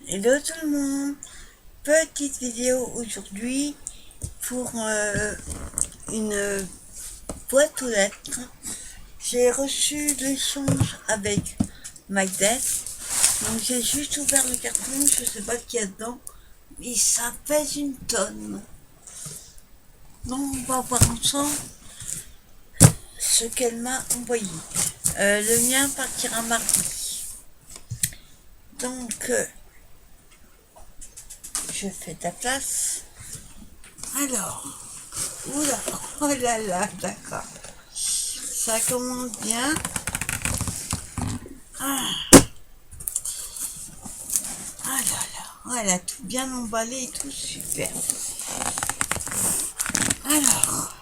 Hello tout le monde, petite vidéo aujourd'hui pour une boîte aux lettres. J'ai reçu l'échange avec MyDesk, donc j'ai juste ouvert le carton, je sais pas ce qu'il y a dedans, mais ça pèse une tonne. Donc on va voir ensemble ce qu'elle m'a envoyé. Le mien partira mardi. Donc je fais ta place. Alors, oula, oh là là, d'accord. Ça commence bien. Ah, ah là là, oh, elle a tout bien emballé et tout, super. Alors,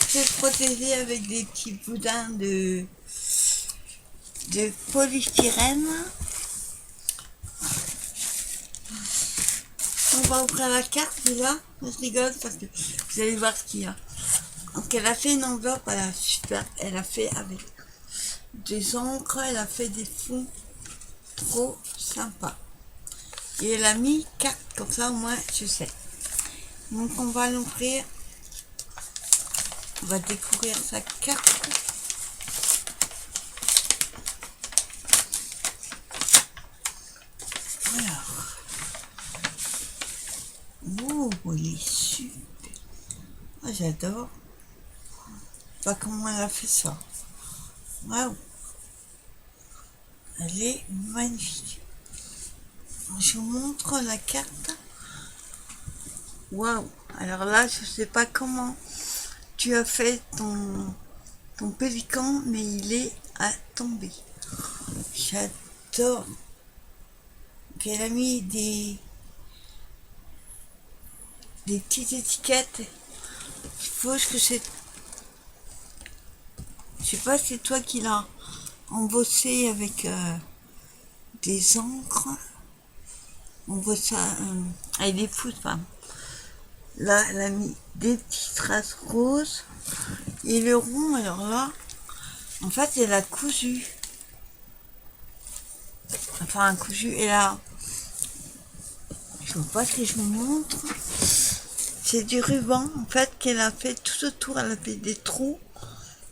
je vais protéger avec des petits boudins de polystyrène. On va ouvrir la carte déjà. Je rigole parce que vous allez voir ce qu'il y a. Donc elle a fait une enveloppe, elle a super, elle a fait avec des encres, elle a fait des fonds trop sympa. Et elle a mis 4, comme ça au moins je sais. Donc on va l'ouvrir. On va découvrir sa carte. Alors. Oh, il est super. Oh, j'adore. Je sais pas comment elle a fait ça. Waouh. Elle est magnifique. Je vous montre la carte. Waouh. Alors là, je sais pas comment tu as fait ton pélican, mais il est à tomber. J'adore. Elle a mis des petites étiquettes. Je suppose que c'est... Je sais pas si c'est toi qui l'as embossé avec des encres. On voit ça avec des pouces, pardon. Là, elle a mis des petites traces roses. Et le rond, alors là, en fait, elle a cousu. Enfin, cousu, et là, je ne sais pas si je vous montre. C'est du ruban, en fait, qu'elle a fait tout autour. Elle a fait des trous.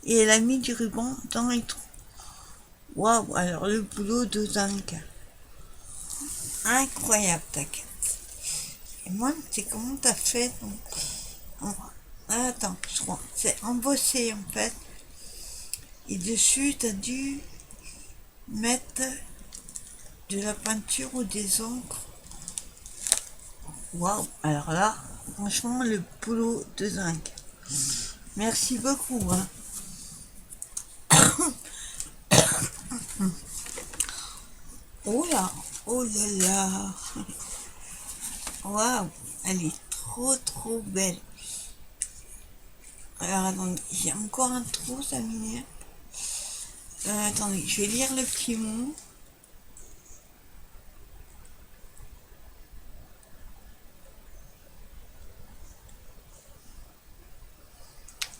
Et elle a mis du ruban dans les trous. Waouh, alors le boulot de dingue. Incroyable, ta carte. Et moi, c'est comment t'as fait donc, attends, je crois. C'est embossé, en fait. Et dessus, t'as dû mettre de la peinture ou des encres. Waouh, alors là, franchement, le boulot de dingue. Merci beaucoup. Hein. Oh là, oh là là. Waouh, elle est trop belle. Alors attendez, j'ai encore un trou, ça m'énerve. Attendez, je vais lire le petit mot.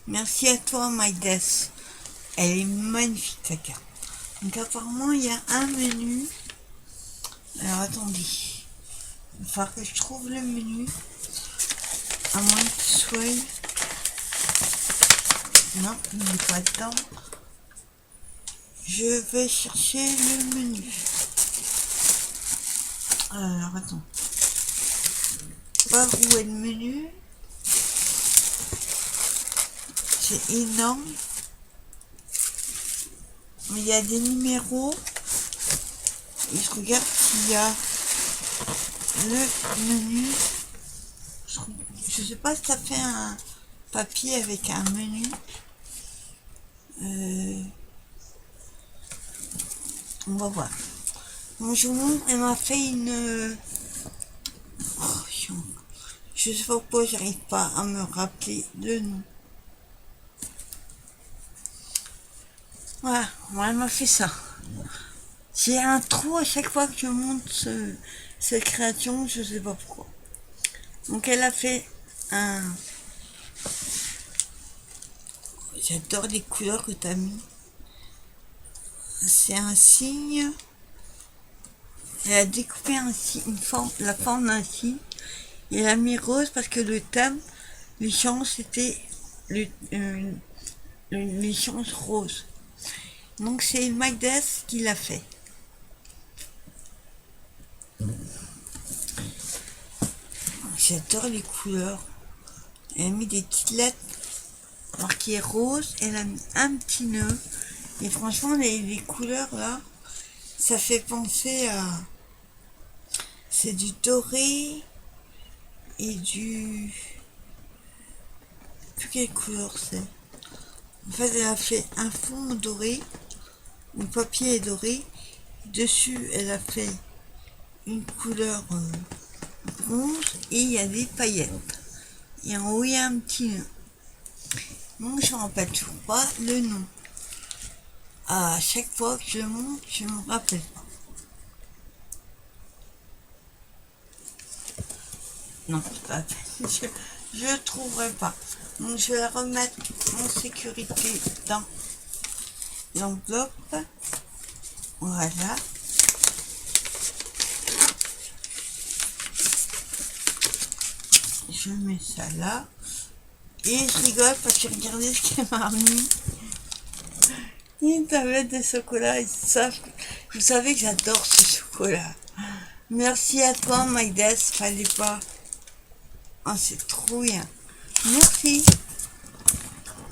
Merci à toi, MyDesk. Elle est magnifique, ta carte. Donc apparemment, il y a un menu. Alors attendez. Il va falloir que je trouve le menu. À moins qu'il soit... Non, il n'est pas dedans. Je vais chercher le menu. Alors attends. Voir où est le menu. C'est énorme. Il y a des numéros. Et je regarde s'il y a le menu. Je sais pas si ça fait un papier avec un menu. On va voir. Bon, je vous montre, elle m'a fait une... Oh, je sais pas pourquoi j'arrive pas à me rappeler le nom. Voilà, elle m'a fait ça. J'ai un trou à chaque fois que je monte cette création, je sais pas pourquoi. Donc elle a fait un... J'adore les couleurs que tu as mis. C'est un signe. Elle a découpé ainsi la forme ainsi. Et elle a mis rose parce que le thème, l'échange, c'était l'échange rose. Donc c'est Magdes qui l'a fait. J'adore les couleurs. Elle a mis des petites lettres marquées rose. Elle a mis un petit nœud. Et franchement, les couleurs là, ça fait penser à... C'est du doré et du... Je sais plus quelle couleur c'est. En fait, elle a fait un fond doré. Le papier est doré. Dessus, elle a fait une couleur bronze et il y a des paillettes. Et en haut, il y a un petit nœud. Donc, je ne me rappelle toujours pas le nom. À chaque fois que je le montre, je ne me rappelle pas. Non, c'est pas je ne trouverai pas. Donc, je vais la remettre en sécurité dans l'enveloppe. Voilà. Je mets ça là. Et je rigole parce que regardez ce qu'elle m'a remis. Une tablette de chocolat. Vous savez que j'adore ce chocolat. Merci à toi, Magdes. Fallait pas. Oh, c'est trop bien. Merci.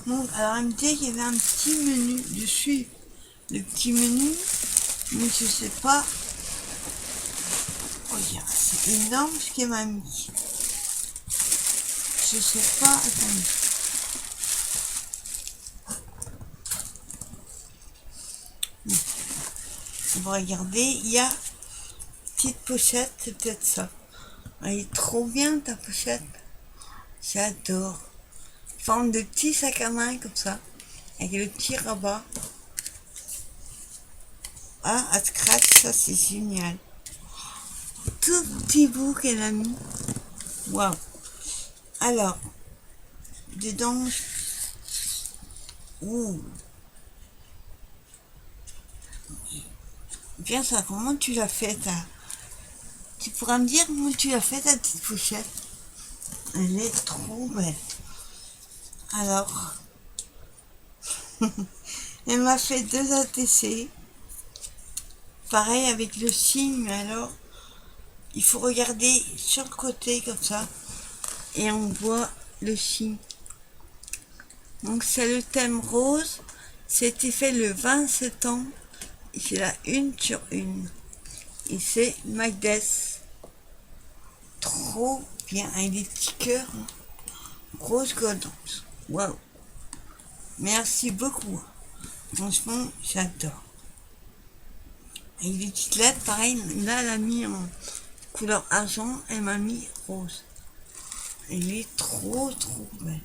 Bon, alors elle me dit qu'il y avait un petit menu dessus. Le petit menu. Mais je sais pas. Regarde, c'est énorme ce qu'elle m'a mis. Je sais pas. Attendez. On va regarder. Il y a petite pochette. C'est peut-être ça. Elle est trop bien ta pochette. J'adore. Forme de petit sac à main comme ça. Avec le petit rabat. Ah, à scratch, ça c'est génial. Tout petit bout qu'elle a mis. Waouh. Alors, dedans. Ouh. Bien ça, comment tu l'as fait ta... Tu pourras me dire comment tu l'as fait ta petite pochette. Elle est trop belle. Alors, elle m'a fait 2 ATC. Pareil avec le signe, mais alors, il faut regarder sur le côté comme ça. Et on voit le signe. Donc c'est le thème rose. C'était fait le 20 septembre. Et c'est la 1/1. Et c'est Magdes. Trop bien. Avec des petits cœurs. Hein. Rose golden. Waouh. Merci beaucoup. Franchement, j'adore. Et les petites lettres, pareil, là, elle a mis en couleur argent, elle m'a mis rose. Elle est trop belle.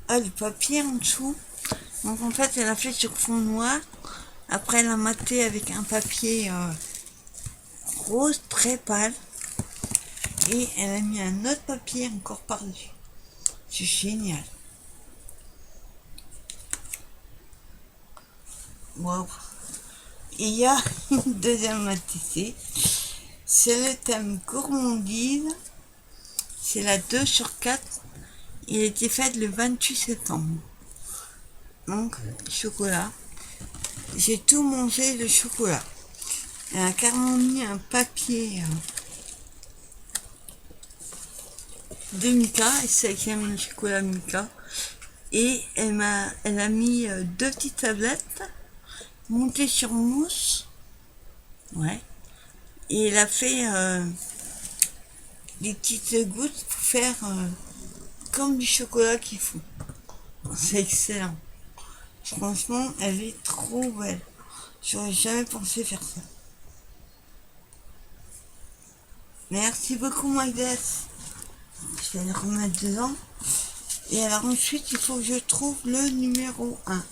Ah, le papier en dessous. Donc en fait, elle a fait sur fond noir. Après, elle a maté avec un papier rose très pâle. Et elle a mis un autre papier encore par-dessus. C'est génial. Waouh. Et il y a une deuxième matissée. C'est le thème gourmandise. C'est la 2/4. Il a été fait le 28 septembre. Donc, chocolat. J'ai tout mangé de chocolat. Elle a carrément mis un papier de Mika. Et c'est qui a mis le chocolat Mika. Et elle a mis 2 petites tablettes montées sur mousse. Ouais. Et elle a fait des petites gouttes pour faire comme du chocolat qu'il faut. C'est excellent. Franchement, elle est trop belle. J'aurais jamais pensé faire ça. Merci beaucoup, Magdes. Je vais le remettre dedans. Et alors ensuite, il faut que je trouve le numéro 1.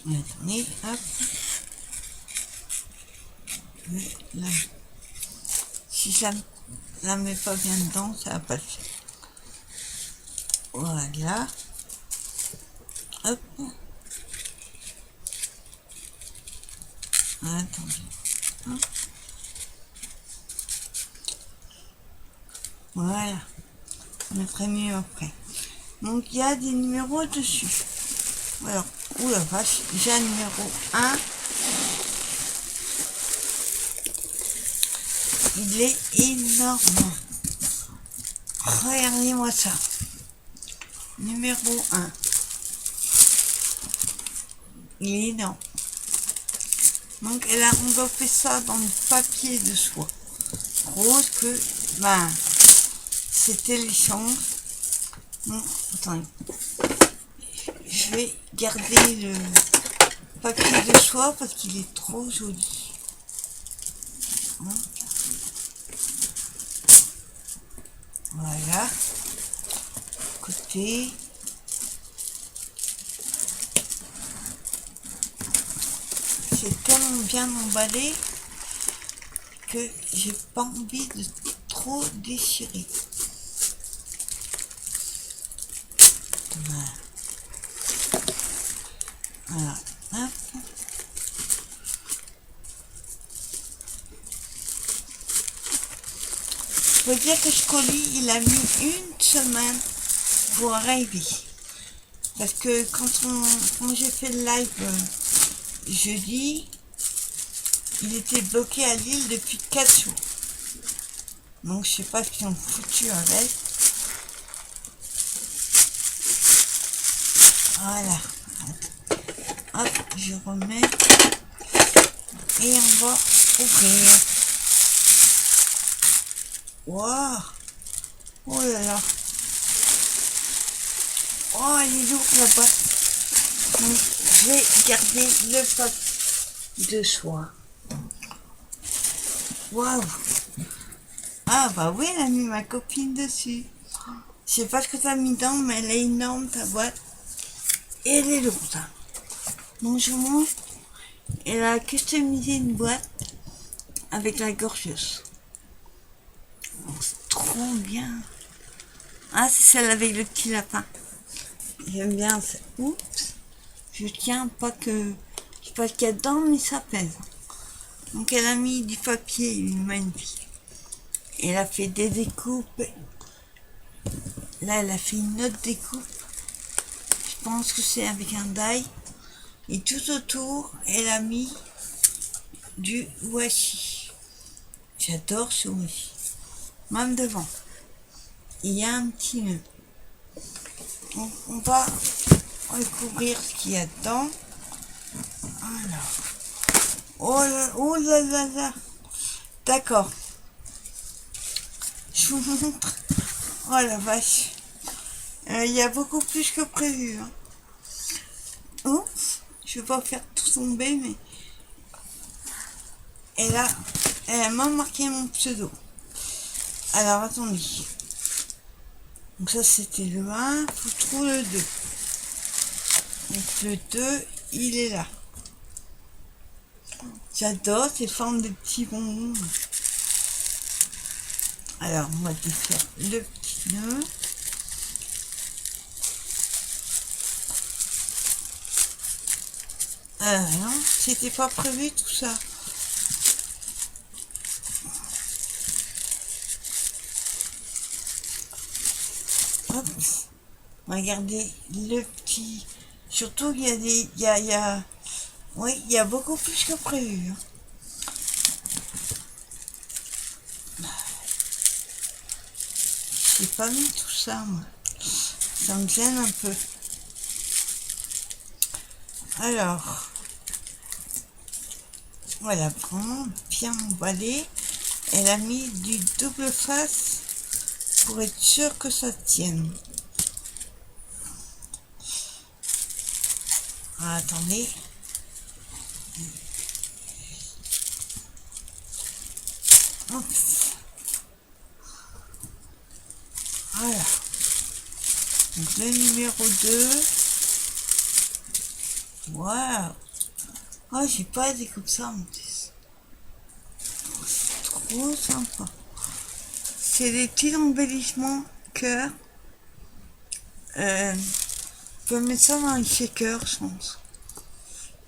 Attendez, hop. Là. Si ça la met pas bien dedans, ça va pas le faire. Voilà. Hop. Attendez. Hop. Voilà. Je mettrai mieux après. Donc il y a des numéros dessus. Alors, ouh la vache, j'ai un numéro 1. Il est énorme. Regardez-moi ça. Numéro 1. Il est énorme. Donc elle a enveloppé ça dans le papier de soie rose que ben c'était l'échange. Bon, attendez. Je vais garder le papier de soie parce qu'il est trop joli. Voilà. Côté. C'est tellement bien emballé que j'ai pas envie de trop déchirer. Voilà. Voilà. Hop. Faut dire que ce colis, il a mis une semaine pour arriver. Parce que quand j'ai fait le live jeudi, il était bloqué à Lille depuis 4 jours. Donc je sais pas ce qu'ils ont foutu avec. Voilà. Hop, je remets. Et on va ouvrir. Waouh. Oh là là. Oh, elle est lourde la boîte. Donc, je vais garder le papier de soie. Waouh. Ah bah oui, elle a mis ma copine dessus. Je sais pas ce que t'as mis dedans, mais elle est énorme ta boîte. Et elle est lourde. Donc je vous montre. Elle a customisé une boîte avec la gorgeuse. C'est trop bien. Ah, c'est celle avec le petit lapin. J'aime bien ça. Oups. Je tiens pas que... Je sais pas ce qu'il y a dedans, mais ça pèse. Donc elle a mis du papier magnifique. Elle a fait des découpes. Là, elle a fait une autre découpe. Je pense que c'est avec un die. Et tout autour, elle a mis du washi. J'adore ce washi. Même devant. Il y a un petit nœud. Donc, on va recouvrir ce qu'il y a dedans. Alors. Oh là là là. D'accord. Je vous montre. Oh la vache. Il y a beaucoup plus que prévu. Hein. Oh, je vais pas faire tout tomber, mais elle a même marqué mon pseudo. Alors attendez. Donc ça c'était le 1, faut trouver le 2. Donc le 2, il est là. J'adore ces formes de petits bonbons. Alors on va défaire le petit nœud. Non, c'était pas prévu tout ça. Hop. Regardez le petit. Surtout il y a des. Oui, il y a beaucoup plus que prévu. Hein. J'ai pas mis tout ça, moi. Ça me gêne un peu. Alors. Voilà, vraiment bien emballé. Elle a mis du double face pour être sûr que ça tienne. Ah, attendez. Hop. Voilà. Donc le numéro 2. Waouh. Oh, j'ai pas des comme ça en plus. C'est trop sympa. C'est des petits embellissements cœur. Je peux mettre ça dans les shakers, je pense.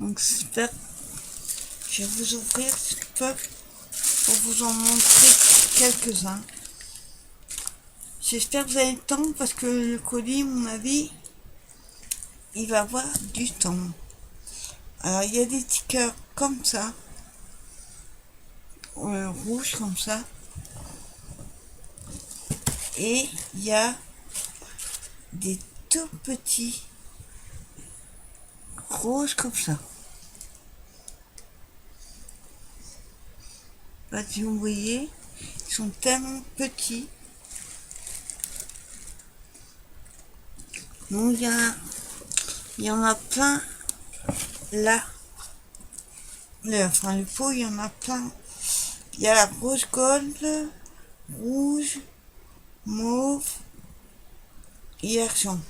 Donc j'espère que je vais vous ouvrir ce peu pour vous en montrer quelques-uns. J'espère que vous avez le temps parce que le colis, à mon avis, il va avoir du temps. Alors il y a des stickers comme ça, rouges comme ça, et il y a des tout petits roses comme ça. Là, si vous voyez, ils sont tellement petits. Donc il y en a plein là. Enfin le pot, il y en a plein. Il y a la rose gold, rouge, mauve et argent.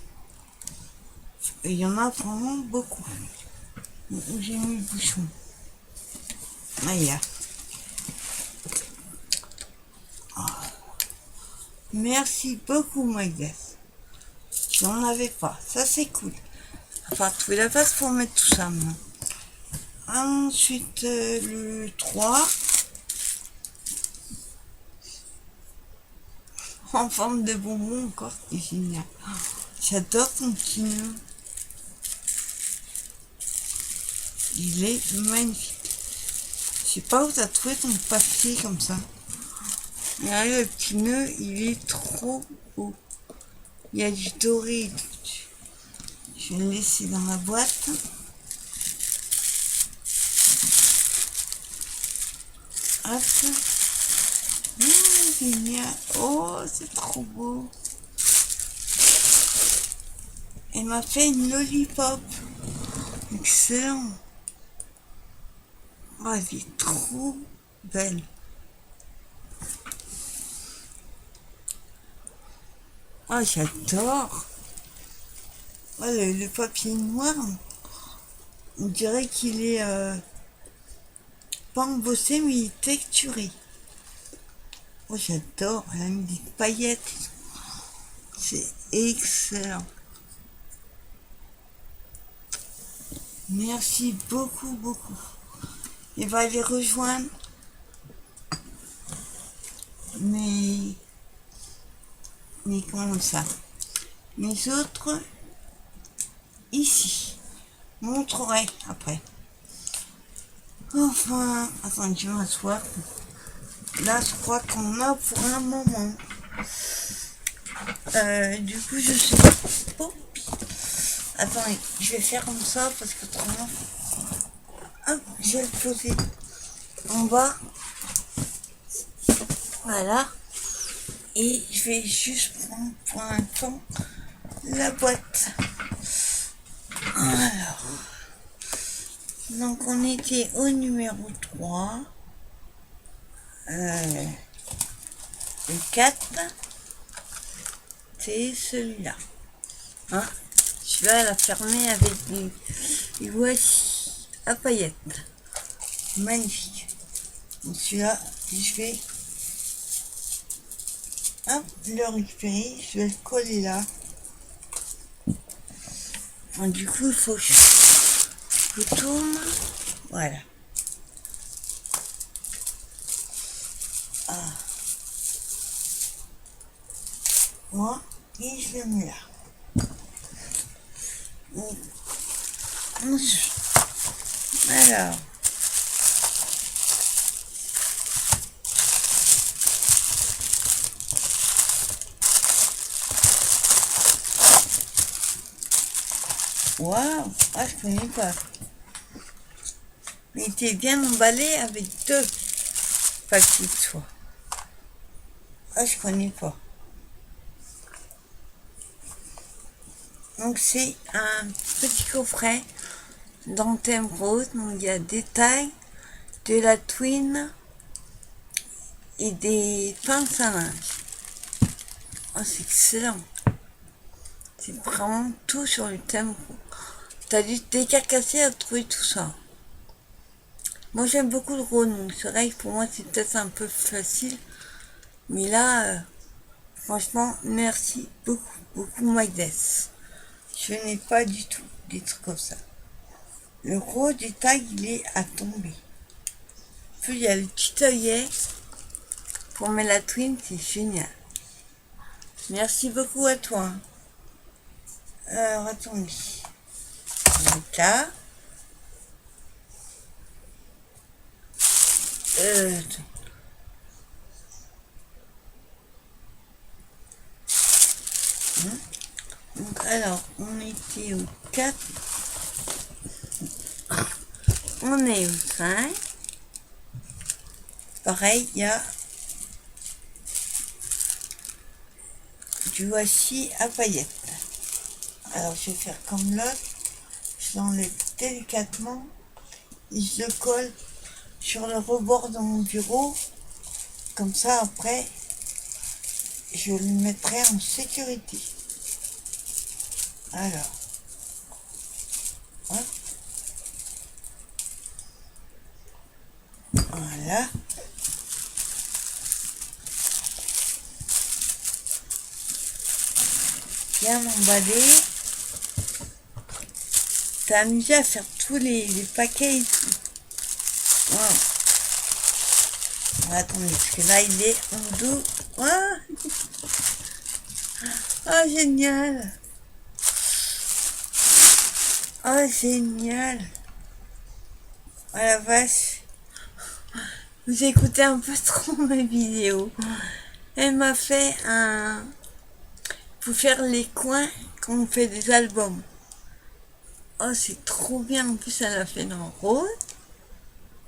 Et il y en a vraiment beaucoup. Où j'ai mis le bouchon. Ah, il y a. Merci beaucoup, Maïgas. J'en avais pas. Ça, c'est cool. Enfin, trouver la place pour mettre tout ça. Moi. Ensuite, le 3. En forme de bonbon encore. C'est génial. J'adore ton petit nœud. Il est magnifique. Je sais pas où t'as trouvé ton papier comme ça. Mais le petit nœud, il est trop beau. Il y a du doré. Je vais le laisser dans la boîte. Hop. Génial. Oh, c'est trop beau. Elle m'a fait une lollipop. Excellent. Oh, elle est trop belle. Oh, j'adore. Oh, le papier noir, on dirait qu'il est pas embossé, mais il est texturé. Oh, j'adore. Elle a mis des paillettes. C'est excellent. Merci beaucoup, beaucoup. Il va aller rejoindre mes comment ça, mes autres ici. Je vous montrerai après. Enfin, attends, je vais m'asseoir. Là, je crois qu'on a pour un moment. Du coup, je sais pas. Attendez, je vais faire comme ça parce que autrement. Hop, je vais le poser en bas. Voilà. Et je vais juste prendre pour l'instant la boîte. Alors. Donc on était au numéro 3. Le 4. C'est celui-là. Hein, je vais la fermer avec des voici à paillettes. Magnifique. Donc celui-là, je vais le récupérer, je vais le coller là. Bon, du coup, il faut que je tourne. Voilà. Ah. Moi, et je le mets là. Alors. Waouh, ah, je connais pas. Il était bien emballé avec 2 paquets de soie. Ah, je connais pas. Donc c'est un petit coffret dans thème rose. Donc il y a des tailles, de la twin et des pinces à linge. Oh, c'est excellent. C'est vraiment tout sur le thème rose. T'as dû te décarcasser à trouver tout ça. Moi j'aime beaucoup le rose, donc c'est vrai que pour moi c'est peut-être un peu facile. Mais là, Franchement, merci beaucoup, beaucoup, Maïdès. Je n'ai pas du tout des trucs comme ça. Le gros détail, il est à tomber. Puis il y a le petit œillet pour Mélatrine, c'est génial. Merci beaucoup à toi. Alors, attendez. Donc là. Donc, alors, on était au 4. On est au 5. Pareil, il y a du washi à paillettes. Alors, je vais faire comme l'autre. Je l'enlève délicatement et je le colle sur le rebord de mon bureau. Comme ça, après, je le mettrai en sécurité. Alors, hop. Voilà. Bien emballé. T'as amusé à faire tous les paquets ici. Wow. Attendez, parce que là, il est en dos. Ah, oh, génial. Oh, génial. Oh la vache. Vous écoutez un peu trop mes vidéos. Elle m'a fait un... pour faire les coins quand on fait des albums. Oh, c'est trop bien. En plus, elle a fait dans rose.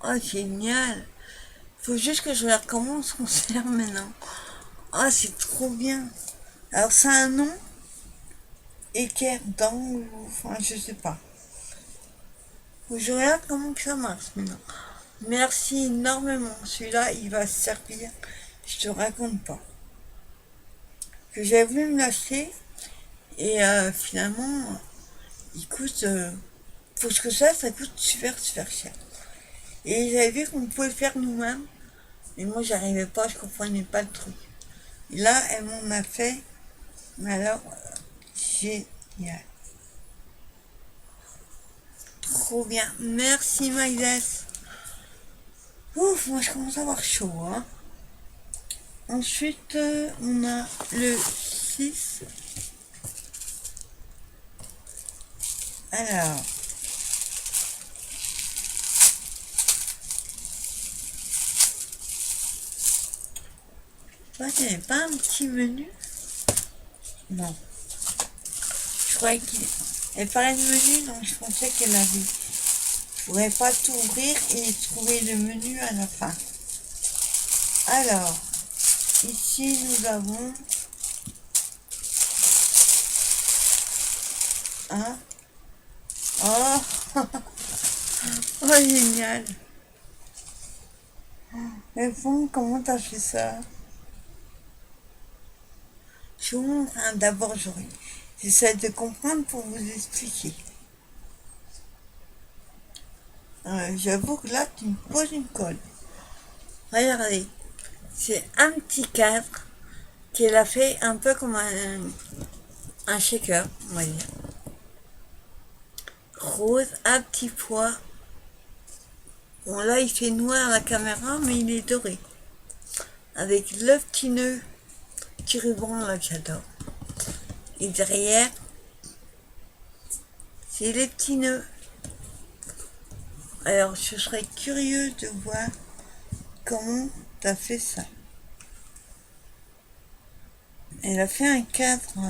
Oh, génial. Faut juste que je regarde comment on s'en sert maintenant. Oh, c'est trop bien. Alors, c'est un nom. Équerre d'angle, enfin, je sais pas. Faut que je regarde comment que ça marche maintenant. Merci énormément. Celui-là, il va servir. Je te raconte pas. Que j'avais voulu me l'acheter. Et finalement, il coûte... pour ce que ça coûte super, super cher. Et j'avais vu qu'on pouvait le faire nous-mêmes. Mais moi, j'arrivais pas, je comprenais pas le truc. Et là, elle m'en a fait. Mais alors, génial. Trop bien. Merci, Maïdès. Ouf, moi, je commence à avoir chaud, hein. Ensuite, on a le 6. Alors, il n'y avait pas un petit menu? Non. Je croyais qu'il n'y avait pas de menu, donc je pensais qu'elle avait. Je pourrais pas tout ouvrir et trouver le menu à la fin. Alors, ici nous avons un... Oh, oh génial. Mais bon, comment t'as fait ça? Je vous montre, hein, d'abord j'essaie de comprendre pour vous expliquer. J'avoue que là tu me poses une colle. Regardez, c'est un petit cadre qu'elle a fait un peu comme un shaker, on va dire. Rose à petits pois. Bon là il fait noir à la caméra mais il est doré. Avec le petit nœud, petit ruban là que j'adore. Et derrière, c'est les petits nœuds. Alors je serais curieux de voir comment t'as fait ça. Elle a fait un cadre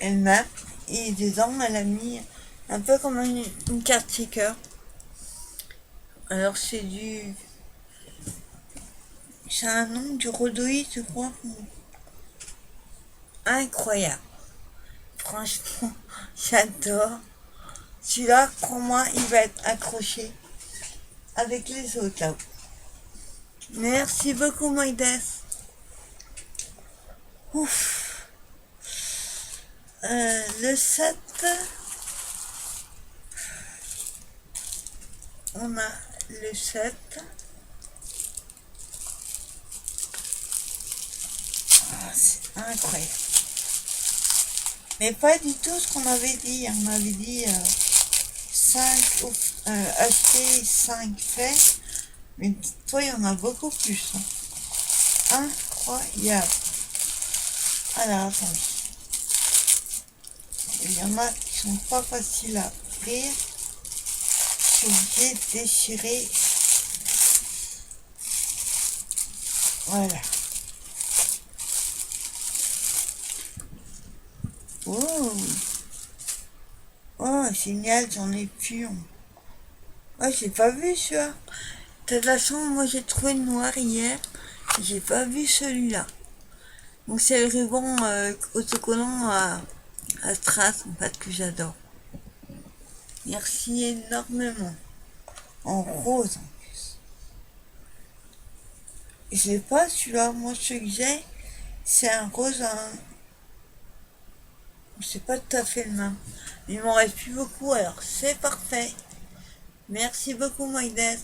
elle-même et dedans elle a mis un peu comme une carte sticker. Alors c'est un nom du rhodoïde je crois. Incroyable. Franchement, j'adore. Celui-là, pour moi, il va être accroché avec les autres là-haut. Merci beaucoup, Maïdès. Ouf. Le 7, on a le 7. c'est incroyable. Mais pas du tout ce qu'on avait dit. On avait dit 5 acheter 5 faits. Mais toi, il y en a beaucoup plus. Hein. Incroyable. Alors, attendez. Il y en a qui sont pas faciles à ouvrir. Je suis obligée de déchirer. Voilà. Oh, oh, génial, j'en ai plus. Oh, j'ai pas vu ça. De toute façon, moi j'ai trouvé le noir hier. J'ai pas vu celui-là. Donc c'est le ruban autocollant à strass en fait que j'adore. Merci énormément. En rose en plus. Je l'ai pas celui-là. Moi ce que j'ai, c'est un rose. C'est pas tout à fait le même. Il m'en reste plus beaucoup, alors c'est parfait. Merci beaucoup, Maïdes.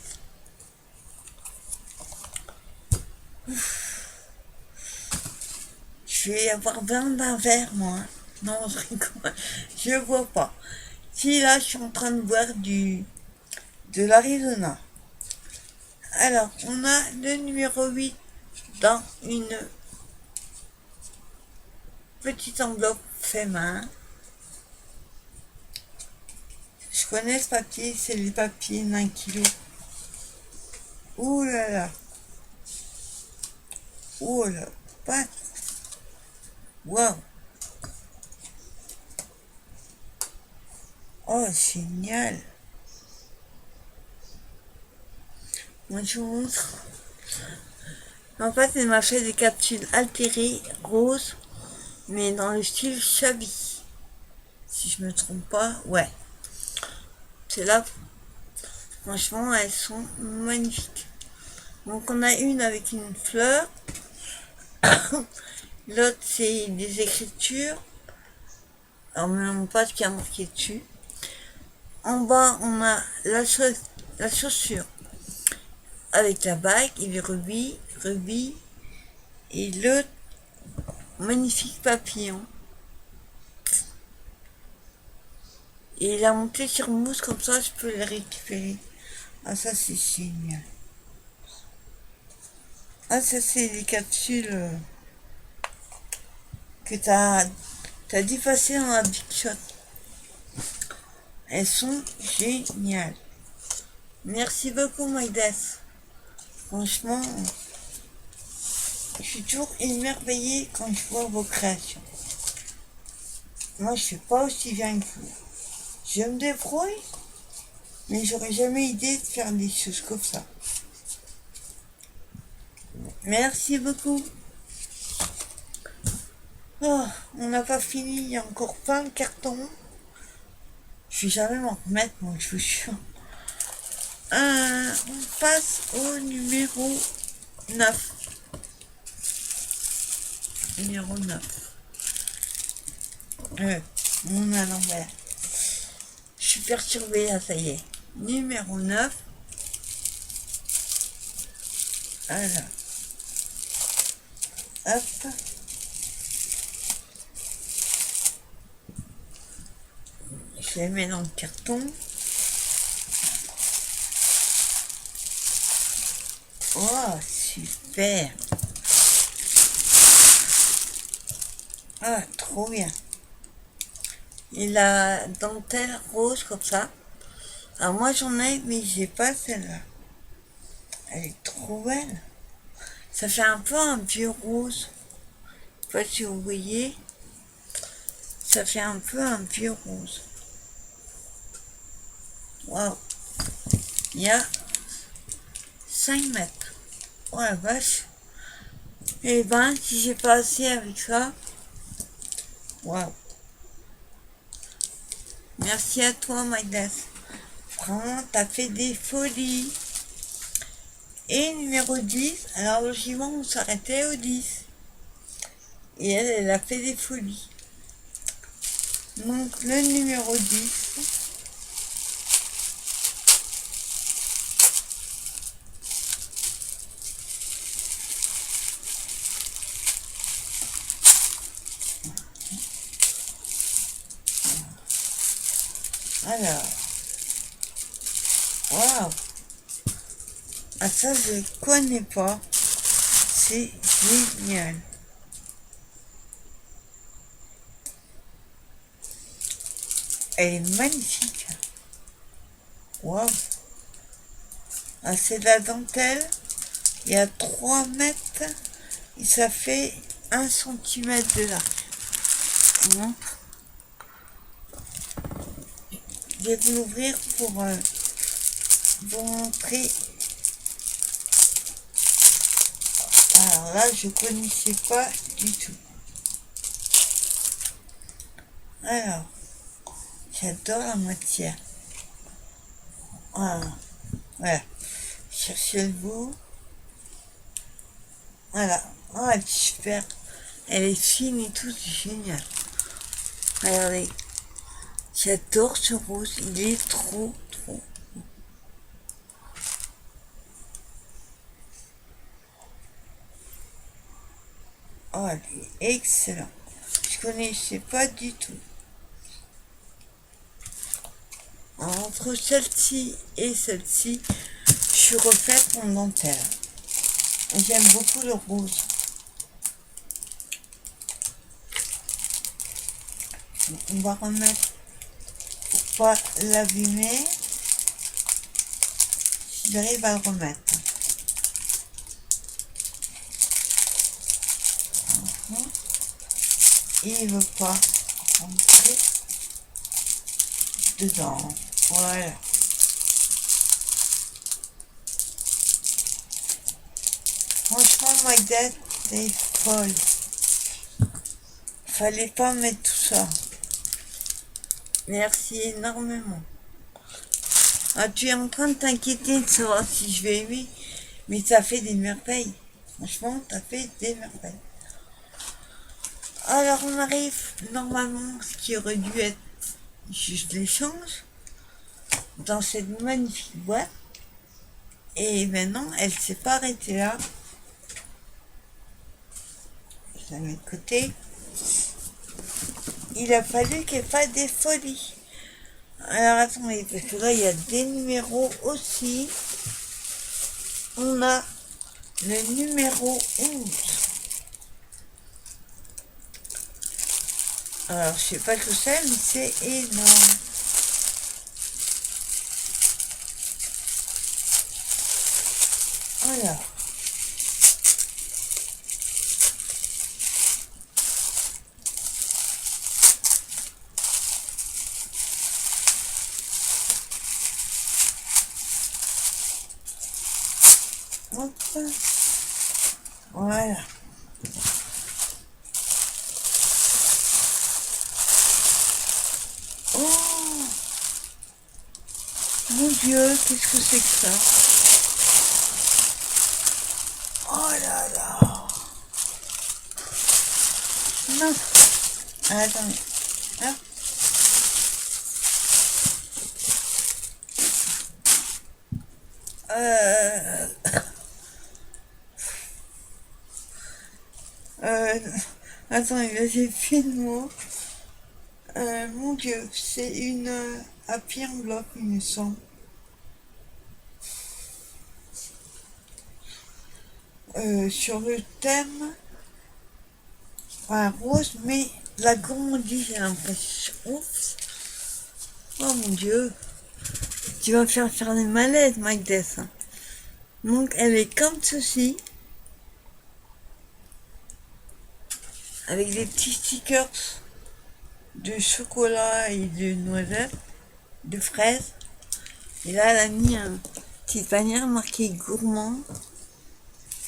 Je vais avoir besoin d'un verre, moi. Non, je rigole. Je vois pas. Si, là, je suis en train de boire de l'Arizona. Alors, on a le numéro 8 dans une petite enveloppe fait main. Je connais ce papier, c'est les papiers d'1 kilo. Ouh là là. Ouh là. Pas. Waouh. Oh, génial. Moi, je vous montre. En fait, elle m'a fait des capsules altérées, roses, mais dans le style Shabby. Si je me trompe pas, ouais. C'est là. Franchement, elles sont magnifiques. Donc, on a une avec une fleur. L'autre, c'est des écritures. Alors, même pas ce qu'il y a marqué dessus. En bas, on a la chaussure avec la bague et les rubis. Et l'autre, magnifique papillon. Et la montée sur mousse, comme ça, je peux le récupérer. Ah, ça, c'est génial. Ah, ça, c'est les capsules que t'as dû passer dans la Big Shot. Elles sont géniales. Merci beaucoup, Maïdes. Franchement, je suis toujours émerveillée quand je vois vos créations. Moi, je suis pas aussi bien que vous. Je me débrouille, mais j'aurais jamais idée de faire des choses comme ça. Merci beaucoup. Oh, on n'a pas fini, il y a encore plein de cartons. Je vais jamais m'en remettre, moi, je vous jure. On passe au numéro 9. Numéro 9. On a l'envers. Je suis perturbée là, ça y est. Numéro 9. Alors. Hop. Je les mets dans le carton. Oh, super. Ah, trop bien. Et la dentelle rose comme ça. Alors moi j'en ai, mais j'ai pas celle-là. Elle est trop belle. Ça fait un peu un vieux rose. Je sais pas si vous voyez. Ça fait un peu un vieux rose. Waouh. Il y a 5 mètres. Oh la vache. Et ben, si j'ai pas assez avec ça. Waouh. Merci à toi, Maïdas. Vraiment, t'as fait des folies. Et numéro 10, alors logiquement, on s'arrêtait au 10. Et elle a fait des folies. Donc, le numéro 10. Alors, waouh, ah ça je connais pas, c'est génial. Elle est magnifique. Waouh. Ah, c'est de la dentelle. Il y a 3 mètres et ça fait 1 centimètre de large. Hein. Je vais vous l'ouvrir pour vous montrer. Alors là, je connaissais pas du tout. Alors, j'adore la matière. Voilà. Voilà. Cherchez le bout. Voilà. Oh, elle est super. Elle est fine et tout, c'est génial. Regardez. J'adore ce rose. Il est trop. Oh, elle est excellente. Je connaissais pas du tout. Entre celle-ci et celle-ci, je suis refaite mon dentelle. J'aime beaucoup le rose. On va remettre pour pas l'abîmer. Si j'arrive à le remettre. Il veut pas rentrer dedans. Voilà. Franchement, Magda, t'es folle. Fallait pas mettre tout ça. Merci énormément. Ah, tu es en train de t'inquiéter de savoir si je vais aimer, mais ça fait des merveilles. Franchement, t'as fait des merveilles. Alors on arrive normalement, ce qui aurait dû être juste l'échange, dans cette magnifique boîte. Et maintenant, elle s'est pas arrêtée là. Je la mets de côté. Il a fallu qu'elle fasse des folies. Alors attendez, parce que là il y a des numéros aussi. On a le numéro 11. Alors je sais pas tout ça, mais c'est énorme. Voilà. Hop. Voilà. Oh mon Dieu, qu'est-ce que c'est que ça? Oh là là. Non. Attendez. Hop. Attendez, là j'ai fait le mot. Mon Dieu, c'est une Happy Envelope, il me semble. Sur le thème rose, mais la gourmandise, j'ai l'impression. Oups. Oh mon Dieu. Tu vas faire des malaises, Mike Death. Donc elle est comme ceci. Avec des petits stickers de chocolat et de noisettes, de fraises. Et là, elle a mis une petite bannière marquée gourmand.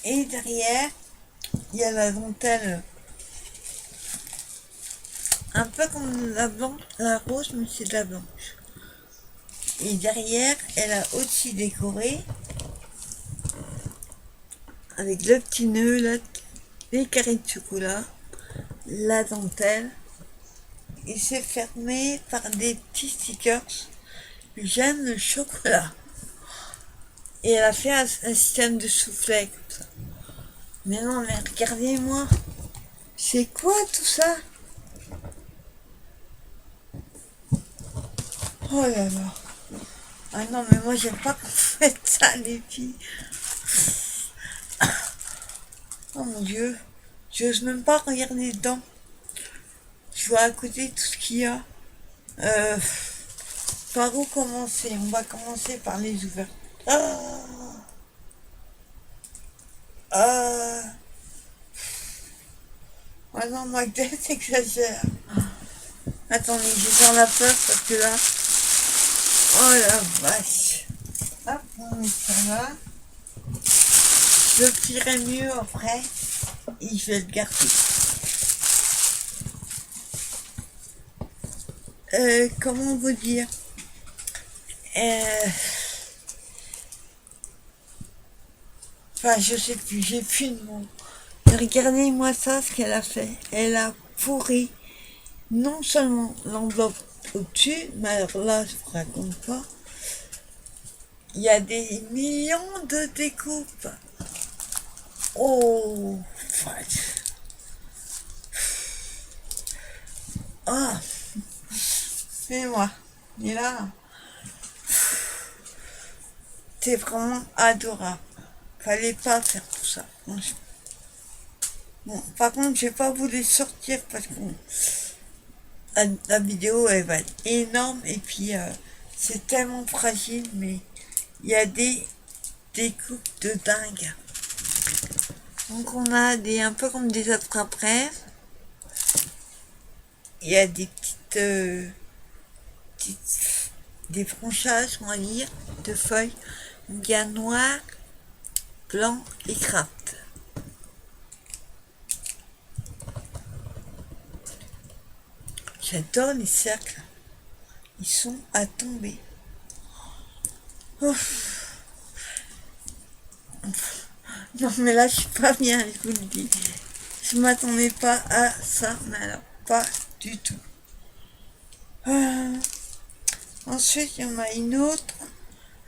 Et derrière, il y a la dentelle. Un peu comme la blanche, la rose, mais c'est de la blanche. Et derrière, elle a aussi décoré avec le petit nœud, là, les carrés de chocolat, la dentelle. Et c'est fermé par des petits stickers. J'aime le chocolat. Et elle a fait un système de soufflet comme ça. Mais non, mais regardez-moi. C'est quoi tout ça? Oh là là. Ah non, mais moi j'aime pas qu'on fasse ça, les filles. Oh mon Dieu. J'ose même pas regarder dedans. Je vois à côté tout ce qu'il y a. Euh, Par où commencer? On va commencer par les ouvertures. Ah, ah non, Magda, t'exagères. Attendez, je vais faire la peur parce que là. Oh la vache. Hop, on met ça là. Je le plierai mieux après. Et je vais le garder. Comment vous dire? Euh, Enfin, je sais plus, j'ai plus de mots. Regardez-moi ça, ce qu'elle a fait. Elle a pourri non seulement l'enveloppe au-dessus, mais alors là, je vous raconte pas. Il y a des millions de découpes. Oh, vache. Ah, c'est moi. Et là, c'est vraiment adorable. Fallait pas faire tout ça, franchement. Bon, par contre, j'ai pas voulu sortir parce que la vidéo, elle va être énorme et puis c'est tellement fragile, mais il y a des coupes de dingue. Donc on a un peu comme des attrape-rêves. Il y a des des branchages, on va dire, de feuilles. Donc il y a noir, blanc et craft. J'adore les cercles. Ils sont à tomber. Ouf. Non mais là je suis pas bien, je vous le dis. Je m'attendais pas à ça, mais alors pas du tout. Ensuite il y en a une autre.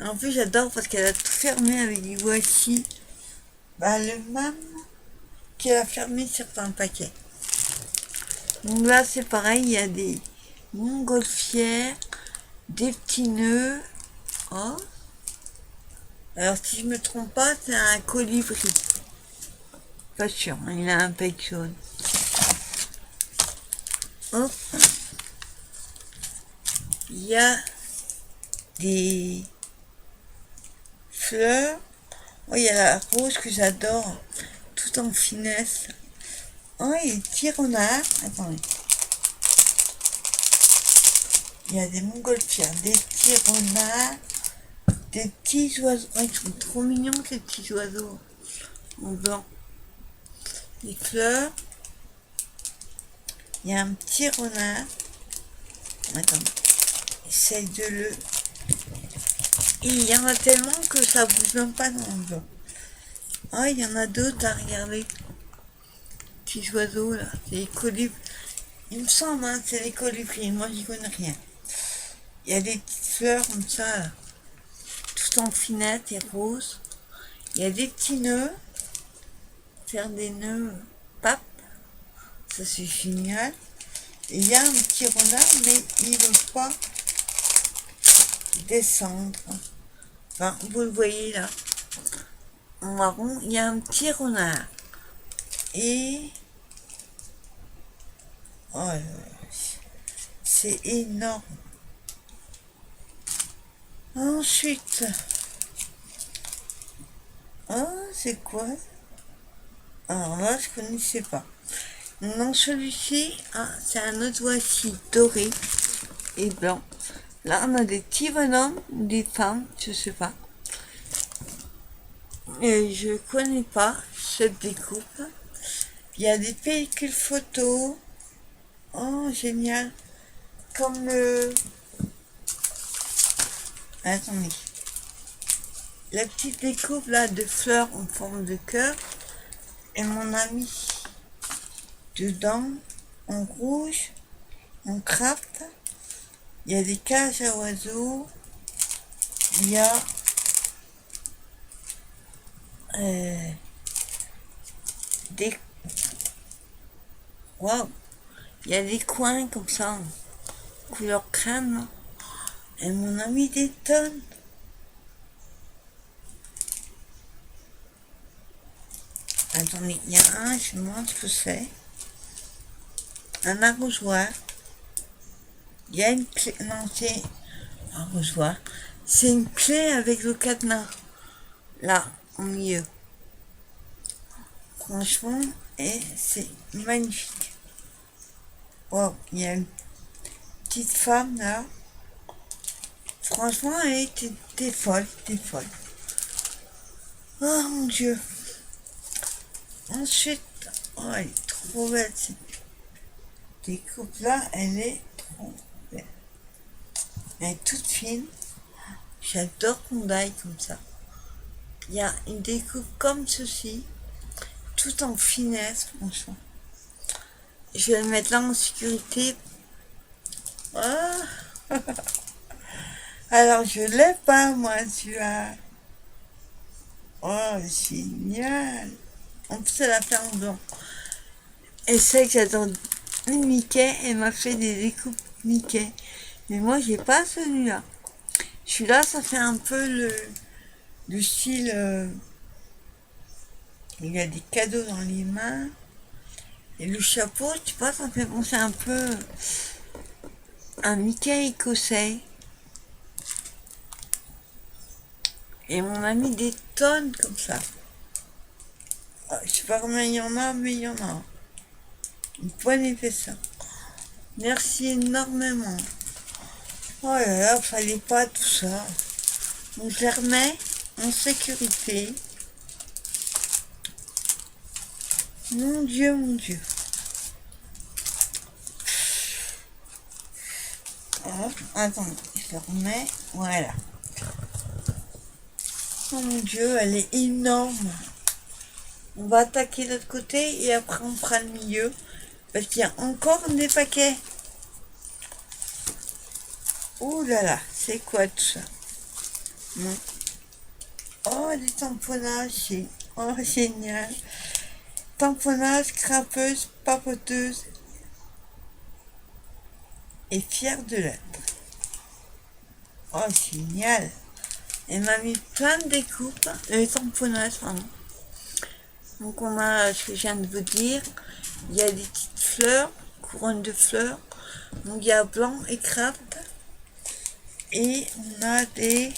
En plus j'adore parce qu'elle a tout fermé avec du voici. Le même qu'elle a fermé certains paquets. Donc là c'est pareil, il y a des montgolfières, des petits nœuds. Oh. Alors si je me trompe pas, c'est un colibri. Pas sûr, hein, il a un bec jaune. Hop. Il y a des fleurs. Oh, il y a la rose que j'adore, tout en finesse. Oh, il y a des petits renards. Attendez. Il y a des montgolfières, des petits renards, des petits oiseaux. Oh, ils sont trop mignons ces petits oiseaux en blanc. Les fleurs. Il y a un petit renard. Attendez. Essaye de le... Et il y en a tellement que ça bouge même pas dans le blanc. Oh, il y en a d'autres à regarder. Petits oiseaux là. C'est les colibris. Il me semble, hein, c'est les colibris. Moi, j'y connais rien. Il y a des petites fleurs comme ça, là, tout en finette et rose. Il y a des petits nœuds. Faire des nœuds papes. Ça, c'est génial. Et il y a un petit renard, mais il ne veut pas descendre. Enfin, vous le voyez là. En marron, il y a un petit renard. Et... oh, c'est énorme. Ensuite... oh, c'est quoi? Alors là, je connaissais pas. Non, celui-ci, c'est un autre voici doré et blanc. Là, on a des petits bonhommes, des femmes, je sais pas. Et je connais pas cette découpe. Il y a des pellicules photos. Oh, génial. Comme le... attendez. La petite découpe là de fleurs en forme de cœur. Et mon ami dedans, en rouge, en craft. Il y a des cages à oiseaux. Il y a des... waouh. Il y a des coins comme ça, en couleur crème. Et mon ami détonne. Attendez, il y a un, je me demande ce que c'est. Un arrosoir. Il y a une clé. Non, c'est un arrosoir. C'est une clé avec le cadenas. Là, au milieu. Franchement, et c'est magnifique. Wow, il y a une petite femme là. Franchement, elle était folle, t'es folle. Oh mon Dieu. Ensuite, oh, elle est trop belle cette découpe là, elle est trop belle. Elle est toute fine. J'adore qu'on aille comme ça. Il y a une découpe comme ceci, tout en finesse, franchement. Je vais le mettre là en sécurité. Ah. Alors, je l'ai pas, moi, celui-là. Oh, génial. En plus, elle a fait en blanc. Et c'est que j'adore Mickey, elle m'a fait des découpes Mickey. Mais moi, j'ai pas celui-là. Celui-là, ça fait un peu le style... il y a des cadeaux dans les mains. Et le chapeau, tu vois, ça me fait penser un peu à un Mickey écossais. Et mon ami des tonnes comme ça. Oh, je sais pas combien il y en a, mais il y en a. Une poignée fait ça. Merci énormément. Oh là là, fallait pas tout ça. Donc je les remets en sécurité. Mon Dieu, mon Dieu. Hop, attendez, je le remets. Voilà. Oh mon Dieu, elle est énorme. On va attaquer l'autre côté et après on fera le milieu. Parce qu'il y a encore des paquets. Ouh là là, c'est quoi tout ça? Non. Oh, des tamponnages. Oh, génial. Tamponnage, crappeuse, papoteuse et fière de l'être. Oh, génial. Elle m'a mis plein de découpes, tamponnages, pardon. Donc on a ce que je viens de vous dire. Il y a des petites fleurs, couronnes de fleurs. Donc il y a blanc et craft. Et on a des...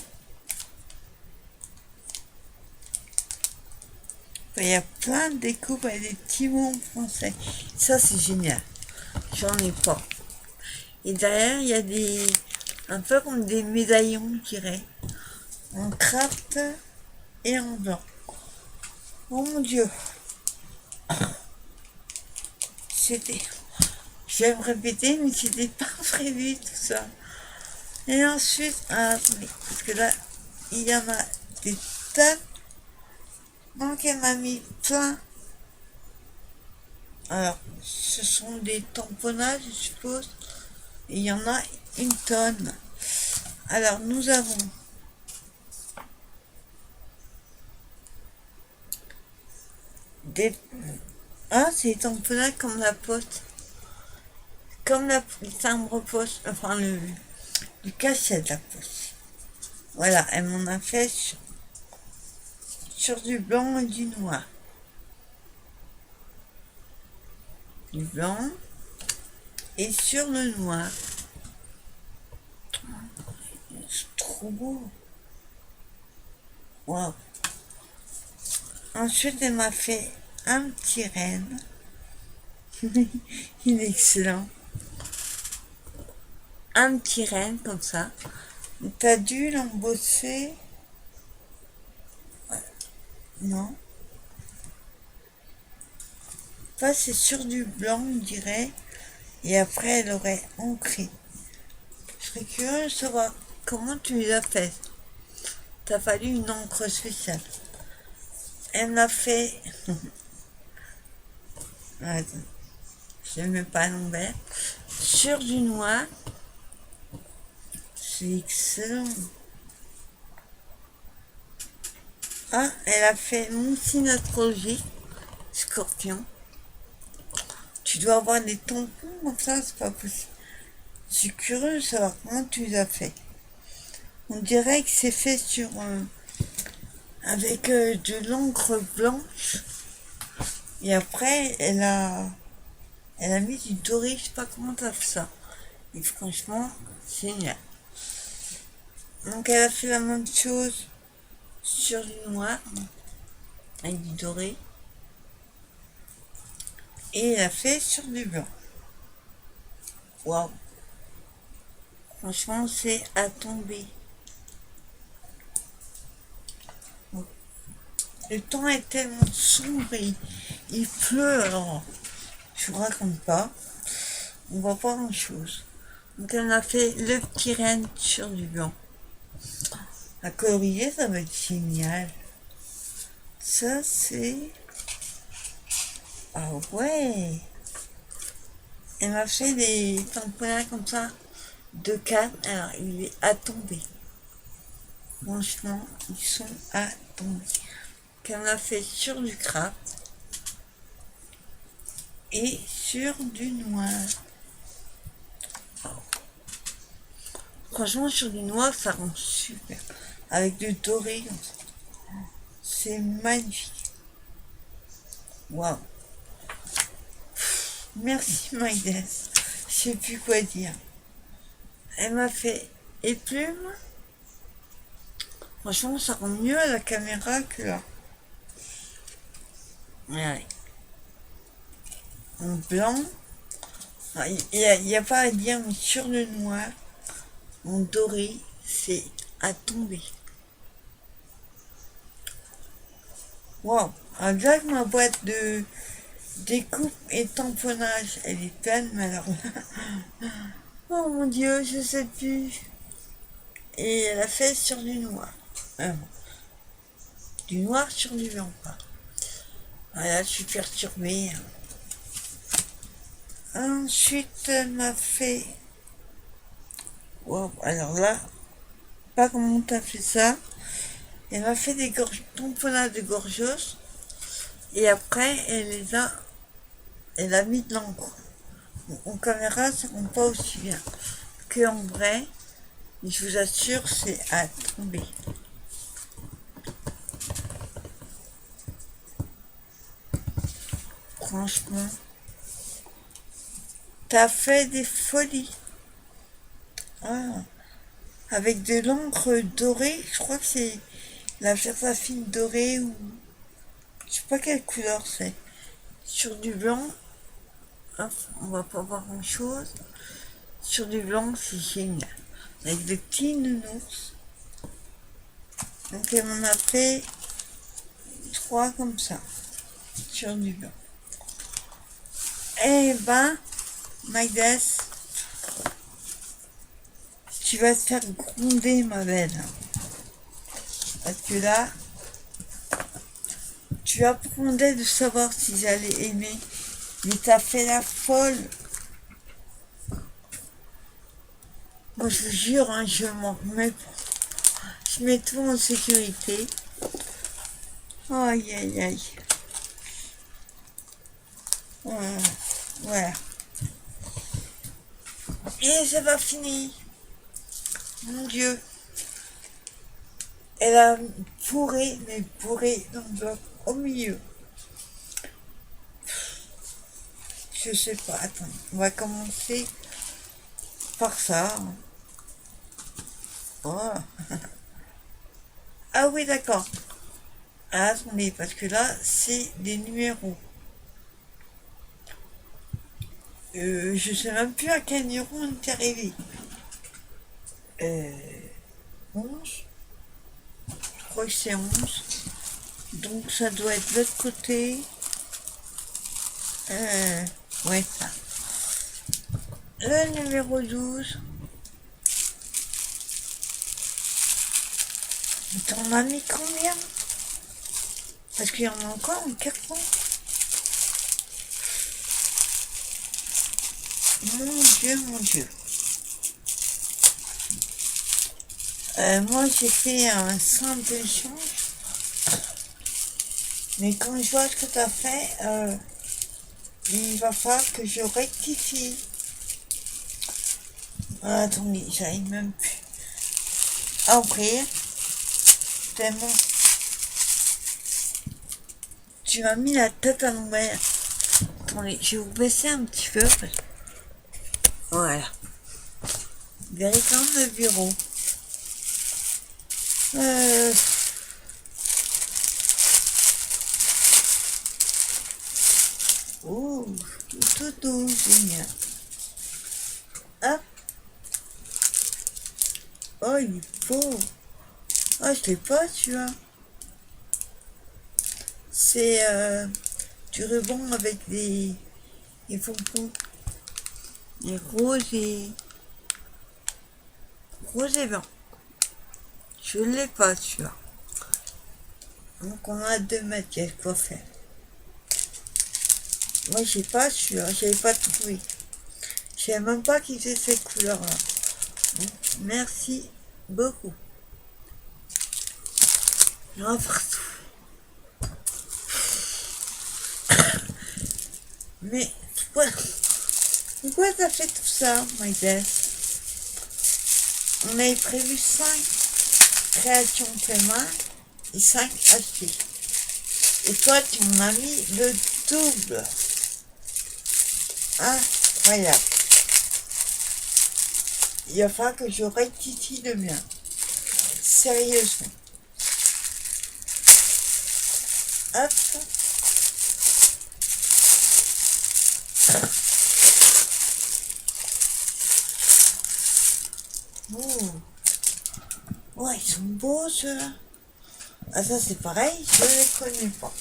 Il y a plein de découpes avec des petits mots en français. Ça c'est génial. J'en ai pas. Et derrière il y a des... un peu comme des médaillons, je dirais. En craft et en blanc. Oh mon Dieu. C'était... Je vais me répéter, mais c'était pas prévu tout ça. Et ensuite, attendez, parce que là, il y en a des tonnes. Donc elle m'a mis plein. Alors, ce sont des tamponnages, je suppose. Et il y en a une tonne. Alors, nous avons des... Ah, c'est des tamponnages comme la poste. Comme le timbre-poste, enfin le cachet de la poste. Voilà, elle m'en a fait sur du blanc et du noir. Du blanc et sur le noir. C'est trop beau. Waouh. Ensuite, elle m'a fait un petit renne. Il est excellent. Un petit renne comme ça. T'as dû l'embosser? Non. Pas, c'est sur du blanc, on dirait. Et après, elle aurait ancré. Je serais curieux de savoir comment tu les as fait. T'as fallu une encre spéciale. Elle m'a fait... Attends, je ne mets pas à l'envers. Sur du noir. C'est excellent. Ah, elle a fait mon signe astrologique, Scorpion. Tu dois avoir des tampons comme ça, c'est pas possible. Je suis curieux de savoir comment tu les as fait. On dirait que c'est fait sur avec de l'encre blanche. Et après, elle a mis du doré, je sais pas comment t'as fait ça. Et franchement, c'est génial. Donc elle a fait la même chose sur du noir, avec du doré. Et elle a fait sur du blanc. Waouh. Franchement, c'est à tomber. Le temps est tellement sombre, il pleut, alors je vous raconte pas. On voit pas grand chose. Donc elle a fait le petit renne sur du blanc. À colorier, ça va être génial. Ça c'est... Ah ouais. Elle m'a fait des tamponnats comme ça de canne. Alors il est à tomber. Franchement, ils sont à tomber. Qu'elle a fait sur du craft et sur du noir. Franchement, sur du noir, ça rend super. Avec du doré, c'est magnifique. Waouh. Merci, Maïdes. Je sais plus quoi dire. Elle m'a fait et plumes. Franchement, ça rend mieux à la caméra que là. Ouais. En blanc. Il n'y a pas à dire, mais sur le noir, en doré, c'est à tomber. Wow. Avec ma boîte de découpe et tamponnage, elle est pleine, mais alors là... Oh mon dieu, je sais plus. Et elle a fait sur du noir. Du noir sur du blanc, quoi. Voilà, je suis perturbée. Ensuite, elle m'a fait... Wow, alors là, pas comment t'as fait ça. Elle m'a fait des tamponnades de gorgeuse. Et après, elle a mis de l'encre. En caméra, ça ne rend pas aussi bien que en vrai. Mais je vous assure, c'est à tomber. Franchement, t'as fait des folies. Ah, avec de l'encre dorée, je crois que c'est la Versafine dorée ou je sais pas quelle couleur c'est. Sur du blanc, hop, on va pas voir grand chose. Sur du blanc, c'est génial. Avec des petits nounours. Donc elle m'en a fait 3 comme ça. Sur du blanc. Eh ben, Magdes, tu vas te faire gronder, ma belle. Parce que là, tu apprendais de savoir si j'allais aimer. Mais t'as fait la folle. Moi, je vous jure, hein, je m'en remets pas. Je mets tout en sécurité. Aïe, aïe, aïe. Voilà. Et c'est pas fini. Mon Dieu. Elle a bourré, mais bourré l'enveloppe au milieu. Je sais pas, attends. On va commencer par ça. Oh. Ah oui, d'accord. Ah, attendez, parce que là, c'est des numéros. Je sais même plus à quel numéro on est arrivé. 11. Je crois que c'est 11. Donc ça doit être de l'autre côté. Ouais, ça. Le numéro 12. T'en as mis combien? Parce qu'il y en a encore en carton. Mon Dieu, mon Dieu. Moi, j'ai fait un simple échange. Mais quand je vois ce que tu as fait, il va falloir que je rectifie. Ah, attendez, j'arrive même plus. à ouvrir. Tellement tu m'as mis la tête à l'envers. Attendez, je vais vous baisser un petit peu. Voilà. Véritable bureau. Oh, tout, génial. Hop. Oh, il est beau. Oh, je l'ai pas, tu vois. C'est du ruban avec des pompons. Et rose et blanc. Je l'ai pas, tu vois. Donc on a 2 matières, quoi faire. Moi, j'ai pas celui-là, j'avais pas trouvé. Je savais même pas qu'ils faisaient ces couleurs-là. Merci beaucoup. Il y en a partout. Mais pourquoi t'as fait tout ça, my dear? On avait prévu 5 créations fait main et 5 achetées. Et toi, tu m'en as mis le double. Incroyable. Il va falloir que je rectifie le mien. Sérieusement. Hop. Oh. Ouais, ils sont beaux ceux-là. Ah, ça c'est pareil, je les connais pas.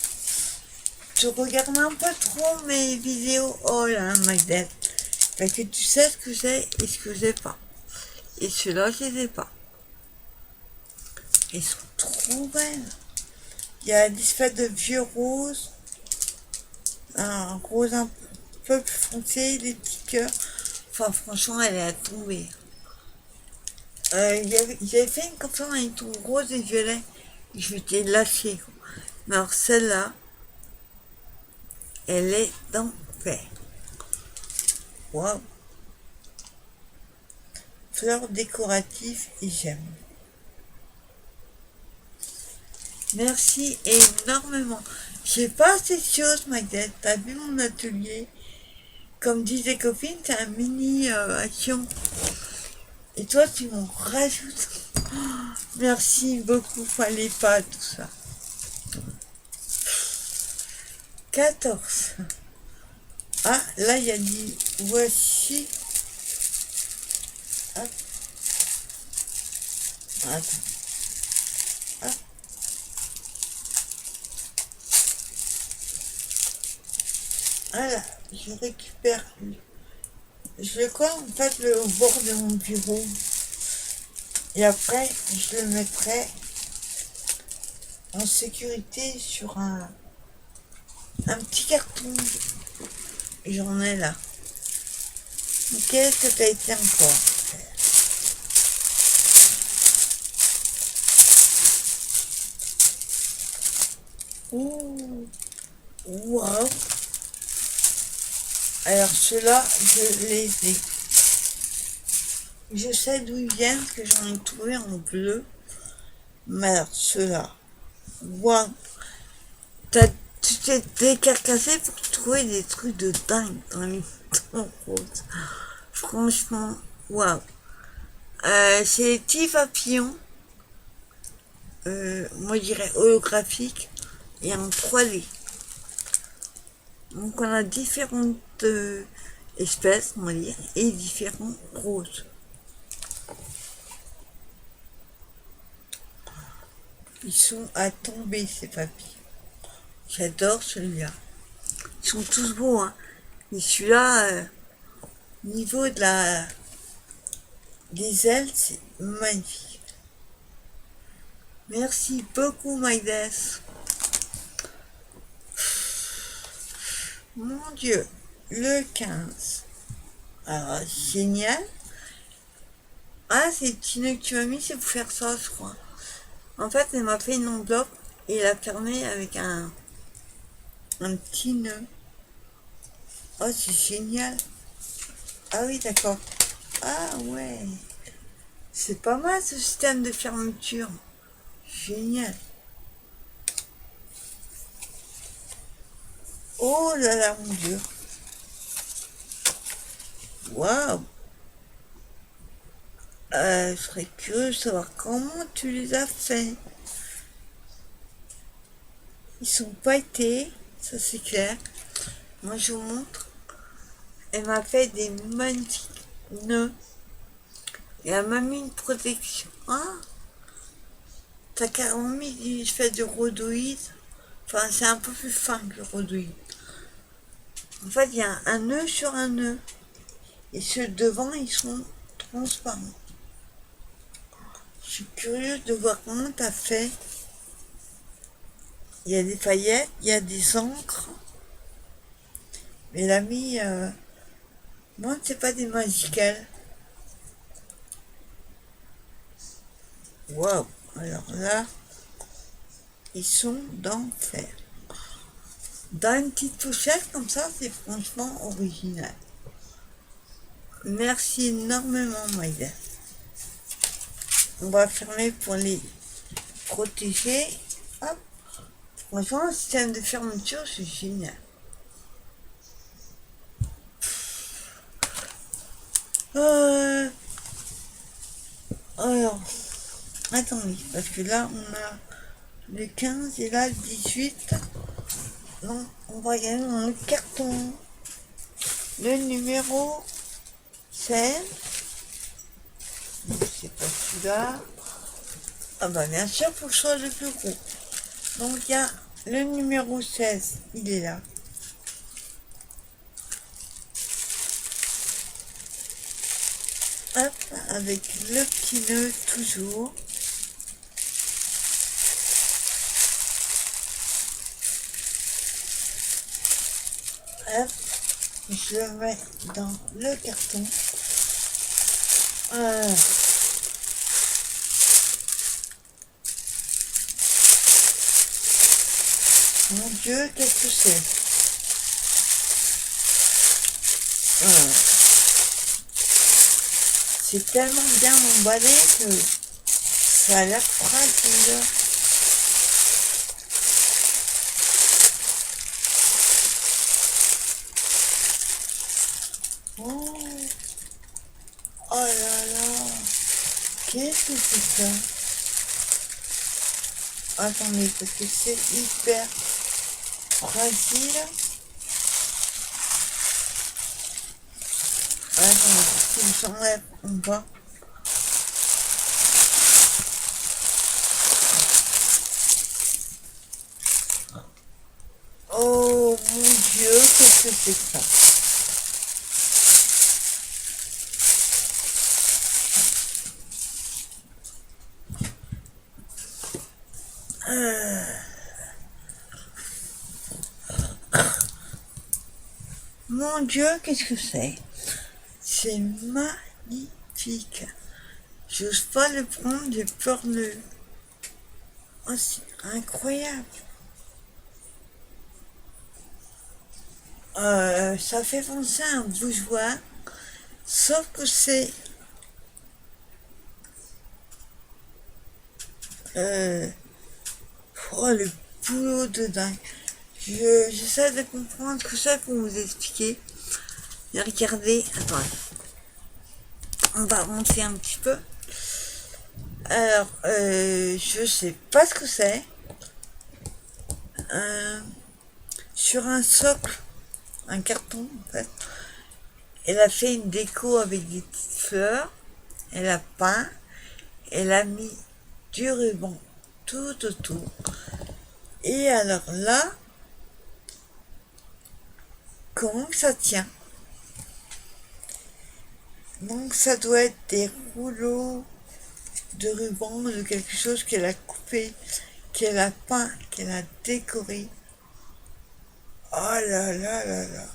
Je regarde un peu trop mes vidéos. Oh là, my dad. Parce que tu sais ce que j'ai et ce que j'ai pas. Et ceux-là, je les ai pas. Ils sont trop belles. Il y a des espèces de vieux roses. Un rose un peu plus foncé, des petits cœurs. Enfin, franchement, elle est à tomber. J'avais fait une conférence avec ton rose et violet. Je m'étais lâché. Mais alors celle-là, elle est d'enfer. Waouh. Fleurs décoratives et j'aime. Merci énormément. J'ai pas assez de choses, Magdette. T'as vu mon atelier? Comme disent copines, c'est un mini action. Et toi, tu m'en rajoutes. Oh, merci beaucoup. Fallait pas tout ça. 14. Ah, là, il y a dit voici. Hop. Attends. Hop. Voilà, je récupère. Je le colle en fait au bord de mon bureau. Et après, je le mettrai en sécurité sur un petit carton. J'en ai là. Qu'est-ce que t'as été encore? Ouh. Wow. Alors ceux-là, je les ai. Je sais d'où ils viennent, parce que j'en ai trouvé en bleu. Mais alors ceux-là, waouh. Tu t'es décarcassé pour trouver des trucs de dingue dans les tons roses. Franchement, waouh. C'est des petits papillons. Moi je dirais holographiques et en 3D. Donc on a différentes espèces, on va dire, et différents roses. Ils sont à tomber ces papillons. J'adore celui-là. Ils sont tous beaux, hein. Mais celui-là, niveau des ailes, c'est magnifique. Merci beaucoup, Maïdes. Mon Dieu, le 15. Alors, génial. Ah, c'est petit nœud que tu m'as mis, c'est pour faire ça, je crois. En fait, elle m'a fait une enveloppe et elle a fermé avec un petit nœud. Oh, c'est génial. Ah oui, d'accord. Ah ouais. C'est pas mal ce système de fermeture. Génial. Oh là là, mon Dieu. Waouh. Je serais curieux de savoir comment tu les as fait. Ils sont pailletés, ça c'est clair. Moi je vous montre. Elle m'a fait des magnifiques nœuds. Et elle m'a mis une protection. Ah, t'as carrément mis du fait de rhodoïde. Enfin, c'est un peu plus fin que le rhodoïde. En fait, il y a un nœud sur un nœud. Et ceux devant, ils sont transparents. Je suis curieuse de voir comment t'as fait. Il y a des paillettes, il y a des encres. Mais elle a mis... moi, c'est pas des magicales. Waouh. Alors là, ils sont d'enfer. Dans une petite pochette comme ça, c'est franchement original. Merci énormément, Maïda. On va fermer pour les protéger. Hop. Franchement, le système de fermeture, c'est génial. Alors, attendez, parce que là, on a le 15 et là, le 18. Donc, on va y aller dans le carton. Le numéro 16. C'est pas celui-là. Ah bah bien sûr, faut que je sois le plus gros. Donc il y a le numéro 16, il est là. Hop, avec le petit nœud toujours. Hop, je le mets dans le carton. Mon Dieu, qu'est-ce que c'est? C'est tellement bien emballé que ça a l'air fragile. Oh, oh là là, qu'est-ce que c'est ça? Attendez, parce que c'est hyper fragile. Attendez, si j'enlève en bas. Oh mon Dieu, qu'est-ce que c'est que ça? Mon Dieu, qu'est-ce que c'est? C'est magnifique. J'ose pas le prendre, j'ai peur de... Oh, c'est incroyable. Ça fait penser à un bougeoir, sauf que c'est... oh, le boulot de dingue. J'essaie de comprendre tout ça pour vous expliquer. Et regardez, attends, on va remonter un petit peu. Alors, je sais pas ce que c'est. Sur un socle, un carton en fait, elle a fait une déco avec des petites fleurs. Elle a peint. Elle a mis du ruban tout autour. Et alors là, comment que ça tient? Donc ça doit être des rouleaux de ruban, de quelque chose qu'elle a coupé, qu'elle a peint, qu'elle a décoré. Oh là là là là.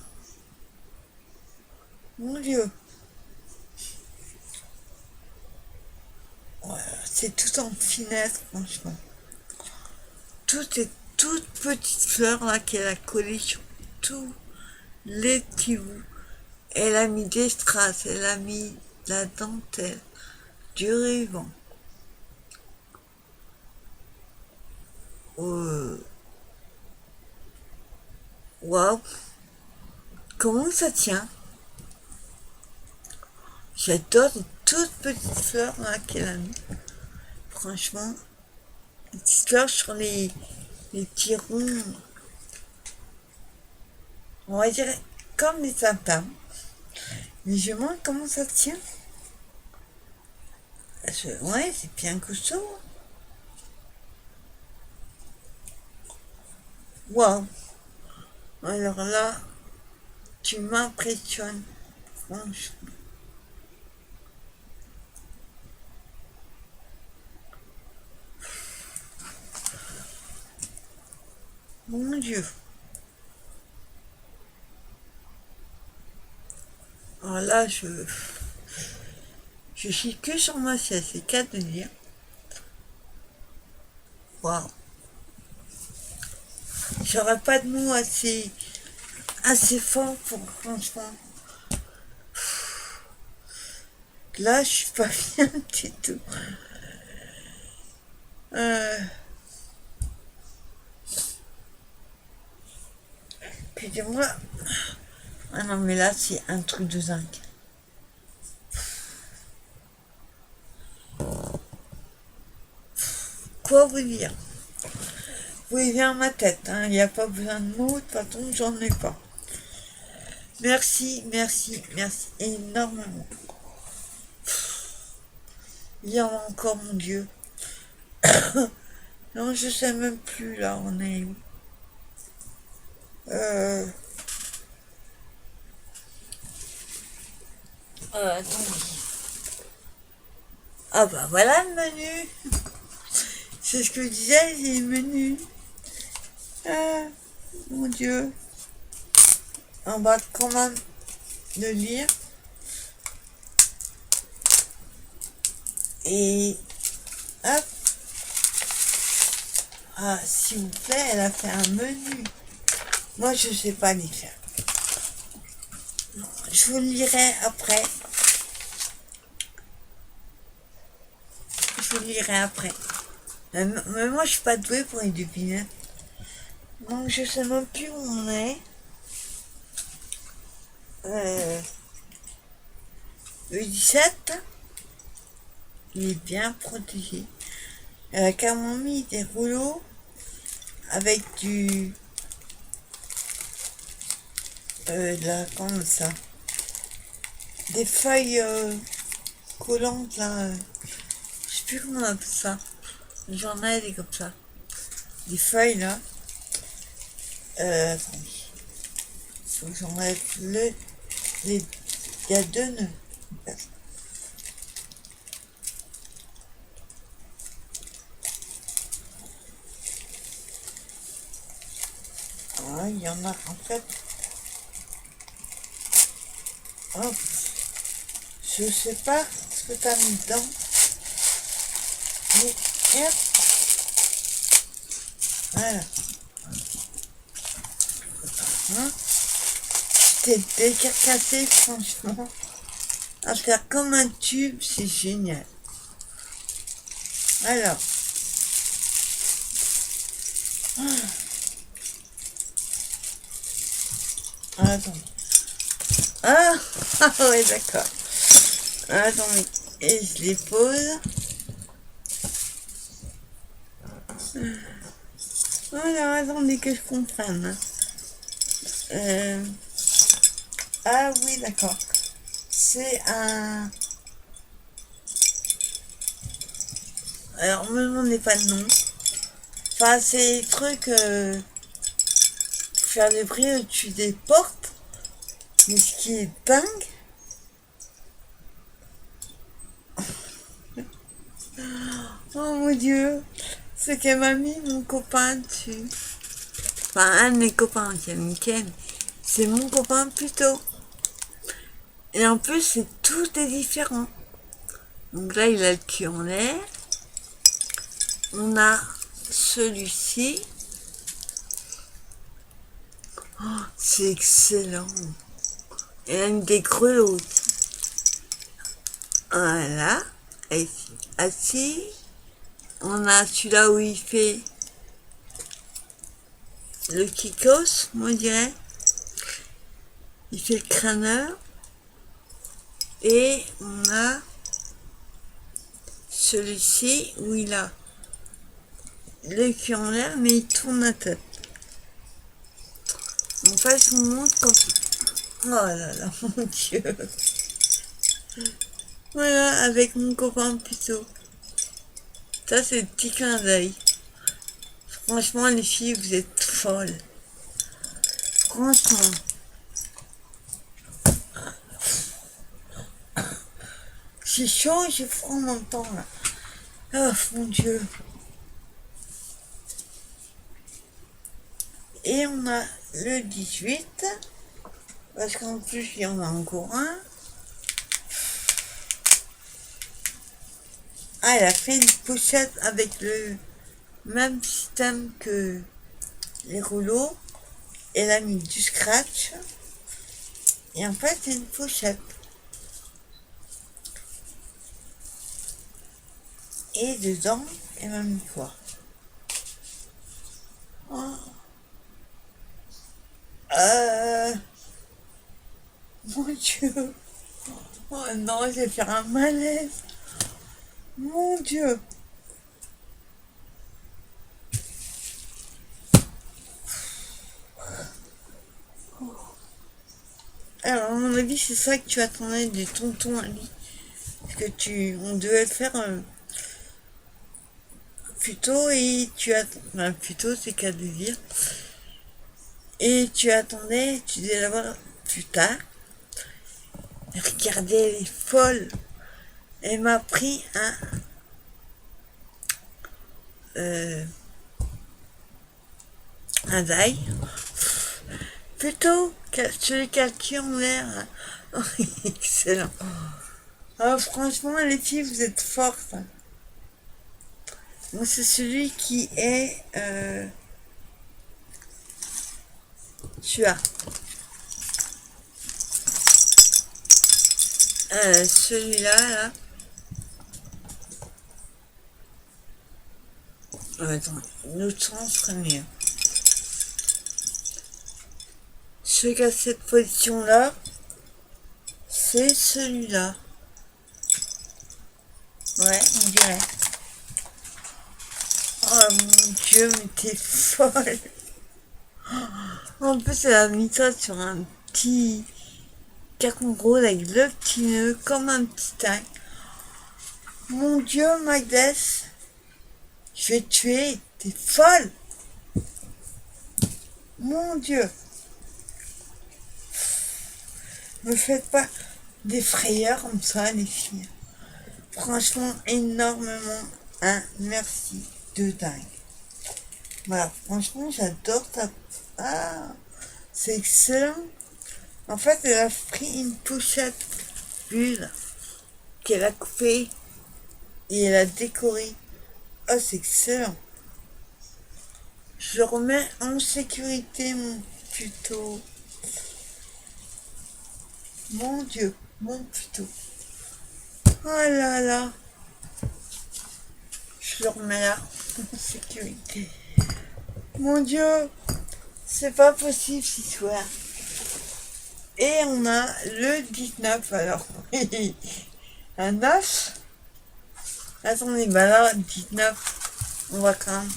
Mon Dieu. Voilà, c'est tout en finesse, franchement. Toutes les toutes petites fleurs là qu'elle a collées sur tous les petits bouts. Elle a mis des strass, elle a mis de la dentelle. du ruban. Waouh, comment ça tient? J'adore les toutes petites fleurs là qu'elle a mis. Franchement, les petites fleurs sur les petits ronds. On va dire comme les sapins. Mais je me demande comment ça tient. Ouais, c'est bien costaud. Waouh. Alors là, tu m'impressionnes. Franchement. Mon Dieu. Alors là, je suis que sur ma chaise, c'est qu'à de dire. Waouh. J'aurais pas de mots assez forts pour franchement. Là, je suis pas bien du tout. Excusez-moi. Ah non, mais là, c'est un truc de dingue. Quoi vous dire? Vous voyez bien ma tête, hein. Il n'y a pas besoin de mots, de toute façon, j'en ai pas. Merci, merci, merci énormément. Il y en a encore, mon Dieu. Non, je sais même plus, là, on est où? Attendez. Ah bah voilà le menu. C'est ce que je disais, j'ai le menu. Ah, mon Dieu. On va quand même le lire. Et hop. Ah, s'il vous plaît, elle a fait un menu. Moi, je sais pas les faire. Je vous le lirai après. Je vous le lirai après. Mais moi, je suis pas douée pour les devinettes. Donc, je sais même plus où on est. Le 17, il est bien protégé. Elle a carrément mis des rouleaux avec comment ça, des feuilles collantes là, je sais plus comment on appelle ça, j'en ai des comme ça, des feuilles là, attendez, faut que j'enlève il y a deux nœuds. Ah, il y en a en fait. Hop. Je sais pas ce que t'as mis dedans. Mais hop. Voilà. Hein, t'es décarcassé franchement. À faire comme un tube, c'est génial. Alors. Attends. Ah, ah ouais, d'accord. Attendez. Et je les pose. Alors, attendez que je comprenne. Ah oui, d'accord. C'est un... Alors, me demandez pas le nom. Enfin, c'est des trucs... faire des bruits au-dessus des portes. Mais ce qui est dingue... Oh mon Dieu, c'est qu'elle m'a mis mon copain dessus. Enfin, un de mes copains, qui est Mickaël. C'est mon copain plutôt. Et en plus, tout est différent. Donc là, il a le cul en l'air. On a celui-ci. Oh, c'est excellent. Et il a une des grelots. Voilà. assis. On a celui-là où il fait le kikos, on dirait. Il fait le crâneur. Et on a celui-ci où il a le cul en l'air, mais il tourne la tête. En fait, je vous montre comme... Oh là là, mon Dieu. Voilà, avec mon copain plutôt. Ça, c'est le petit clin d'œil. Franchement, les filles, vous êtes folles. Franchement. J'ai chaud et j'ai froid en même temps, là. Oh, mon Dieu. Et on a le 18. Parce qu'en plus, il y en a encore un. Ah, elle a fait une pochette avec le même système que les rouleaux. Elle a mis du scratch. Et en fait, c'est une pochette. Et dedans, elle m'a mis quoi? Oh. Mon Dieu. Oh non, je vais faire un malaise. Mon Dieu. Alors, à mon avis, c'est ça que tu attendais du tonton Ali. Parce que on devait le faire plus tôt et tu attends. Enfin, plus tôt, c'est qu'à le dire. Et tu devais l'avoir plus tard. Regardez, elle est folle. Elle m'a pris un die. Plutôt celui qui a le cul en l'air. Oh, excellent. Oh, franchement, les filles, vous êtes fortes. Moi, c'est celui qui est celui-là. Celui-là, là. Attends, l'autre sens serait mieux. Celui qui a cette position-là, c'est celui-là. Ouais, on dirait. Oh mon Dieu, mais t'es folle. En plus, elle a mis ça sur un petit carton rose avec le petit nœud, comme un petit tac. Mon Dieu, Magdes, je vais te tuer, t'es folle. Mon Dieu. Me faites pas des frayeurs comme ça, les filles. Franchement, énormément un merci de dingue. Voilà, franchement, j'adore ta... Ah, c'est excellent. En fait, elle a pris une pochette bulle qu'elle a coupée et elle a décoré. Oh, c'est excellent. Je le remets en sécurité, mon puto. Mon Dieu, mon puto. Oh là là. Je le remets là, en sécurité. Mon Dieu, c'est pas possible ce soir. Et on a le 19 alors. Un 9. Attendez, bah là, 19. On va quand même.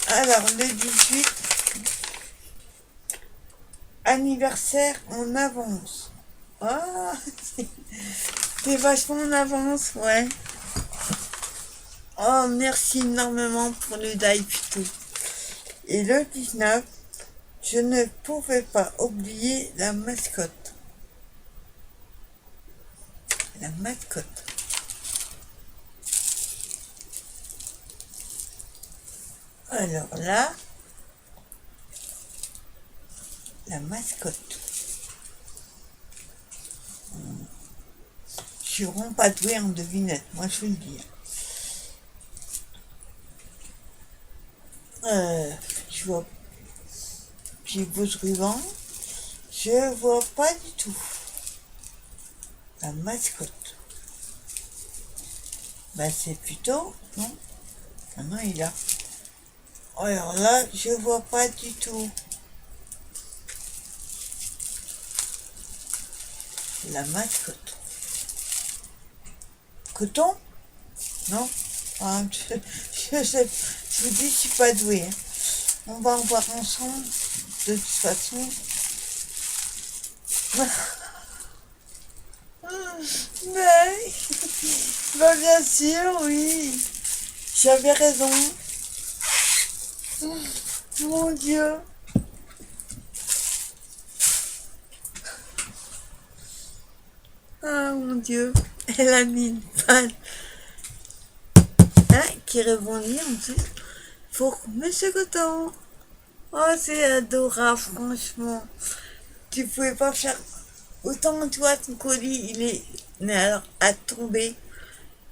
Alors, le 18. Anniversaire en avance. Ah, c'est vachement en avance, ouais. Oh, merci énormément pour le die plutôt. Et le 19, je ne pouvais pas oublier la mascotte. La mascotte. Alors là, la mascotte. Je suis vraiment pas douée en devinette, moi je veux le dire. Je vois. J'ai beau ruban. Je vois pas du tout. La mascotte. Bah c'est plutôt, non? Ah non, il a. Oh, alors là, je vois pas du tout. La mascotte. Coton? Non? Ah, sais, je vous dis, je suis pas douée, hein. On va en voir ensemble, de toute façon. Mais, bah bien sûr, oui. J'avais raison. Mon Dieu. Ah mon Dieu. Elle a mis une balle. Hein, qui répondit en plus pour Monsieur Coton. Oh, c'est adorable, franchement. Tu pouvais pas faire autant, toi, ton colis, il est mais alors à tomber.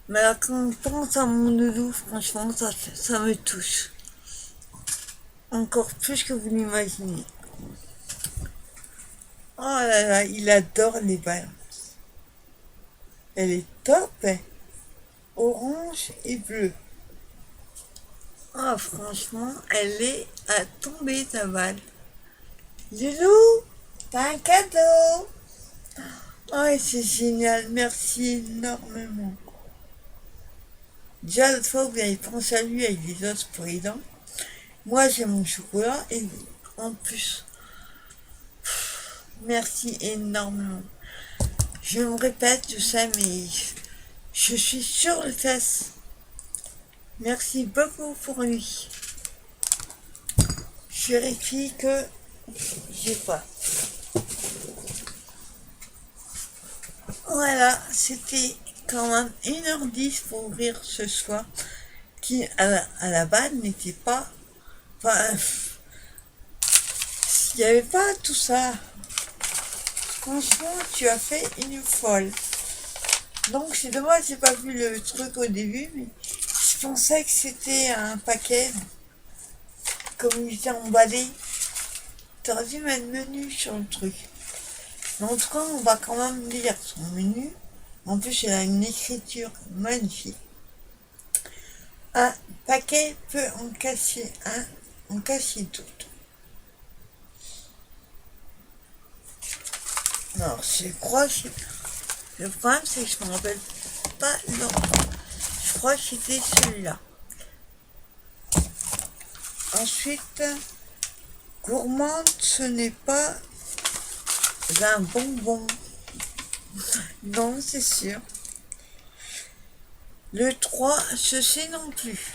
Mais alors, quand on pense à mon doudou, franchement, ça me touche. Encore plus que vous l'imaginez. Oh là là, il adore les balles. Elle est top, hein. Orange et bleu. Ah, franchement, elle est à tomber, ta balle. Loulou, t'as un cadeau. Oh, c'est génial, merci énormément. Déjà, l'autre fois, vous avez pensé à lui avec des os pour les dents. Moi, j'ai mon chocolat et en plus, merci énormément. Je me répète, je sais, mais je suis sur le test. Merci beaucoup pour lui. Je vérifie que j'ai pas. Voilà, c'était quand même 1h10 pour ouvrir ce soir, qui à la base n'était pas. Enfin, il n'y avait pas tout ça. Franchement, tu as fait une folle. Donc c'est dommage, j'ai pas vu le truc au début, mais je pensais que c'était un paquet, comme il était emballé. T'aurais dû mettre menu sur le truc. Mais en tout cas, on va quand même lire son menu. En plus, il a une écriture magnifique. Un paquet peut en cacher un, en cacher d'autres. Alors, je crois que le problème, c'est que je me rappelle pas l'ordre. Je crois que c'était celui-là. Ensuite, gourmande, ce n'est pas un bonbon. Non, c'est sûr. Le 3, ceci non plus.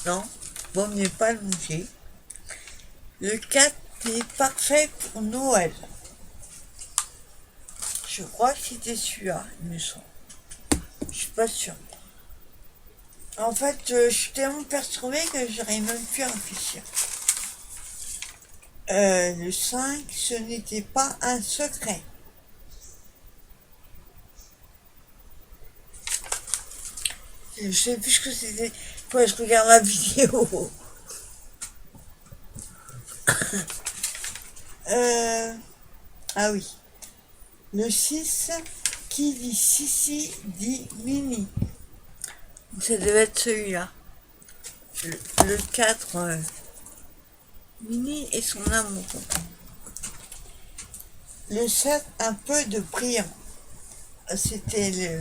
Non, vaut mieux pas le manger. Le 4 est parfait pour Noël. Je crois que c'était celui-là, il me semble. Je suis pas sûre. En fait, je suis tellement perturbée que j'aurais même pu réfléchir. Le 5, ce n'était pas un secret. Je sais plus ce que c'était. Faut que je regarde la vidéo. Ah oui. Le 6, qui dit Sissi dit Mimi. Ça devait être celui-là. Le 4, Mini et son amour. Le 7, un peu de brillant. C'était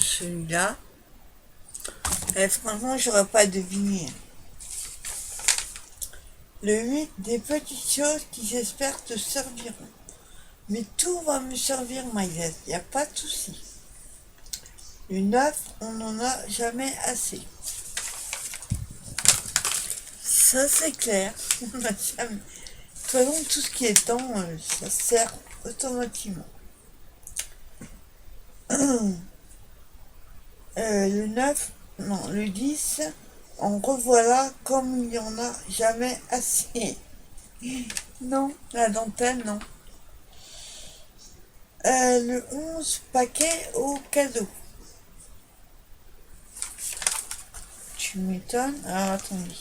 celui-là. Franchement, j'aurais pas deviné. Le 8, des petites choses qui j'espère te serviront. Mais tout va me servir, Maïs, il n'y a pas de souci. Le 9, on n'en a jamais assez. Ça, c'est clair. On n'a jamais. De toute façon, tout ce qui est temps, ça sert automatiquement. Le 9, non, le 10, en revoilà comme il n'y en a jamais assez. Non, la dentelle, non. Le 11, paquet au cadeau. Tu m'étonnes. Alors, attendez.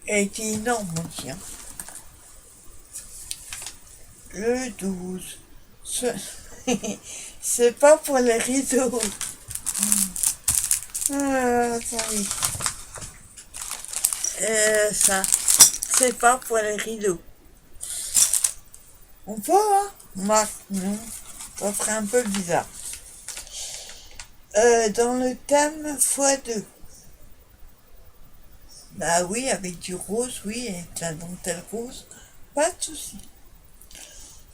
a été énorme aussi. Hein. Le 12. C'est pas pour les rideaux. Attendez. Ça, c'est pas pour les rideaux. On peut, hein? Non, ça ferait un peu bizarre. Dans le thème x2. Bah oui, avec du rose, oui, et de la dentelle rose, pas de souci.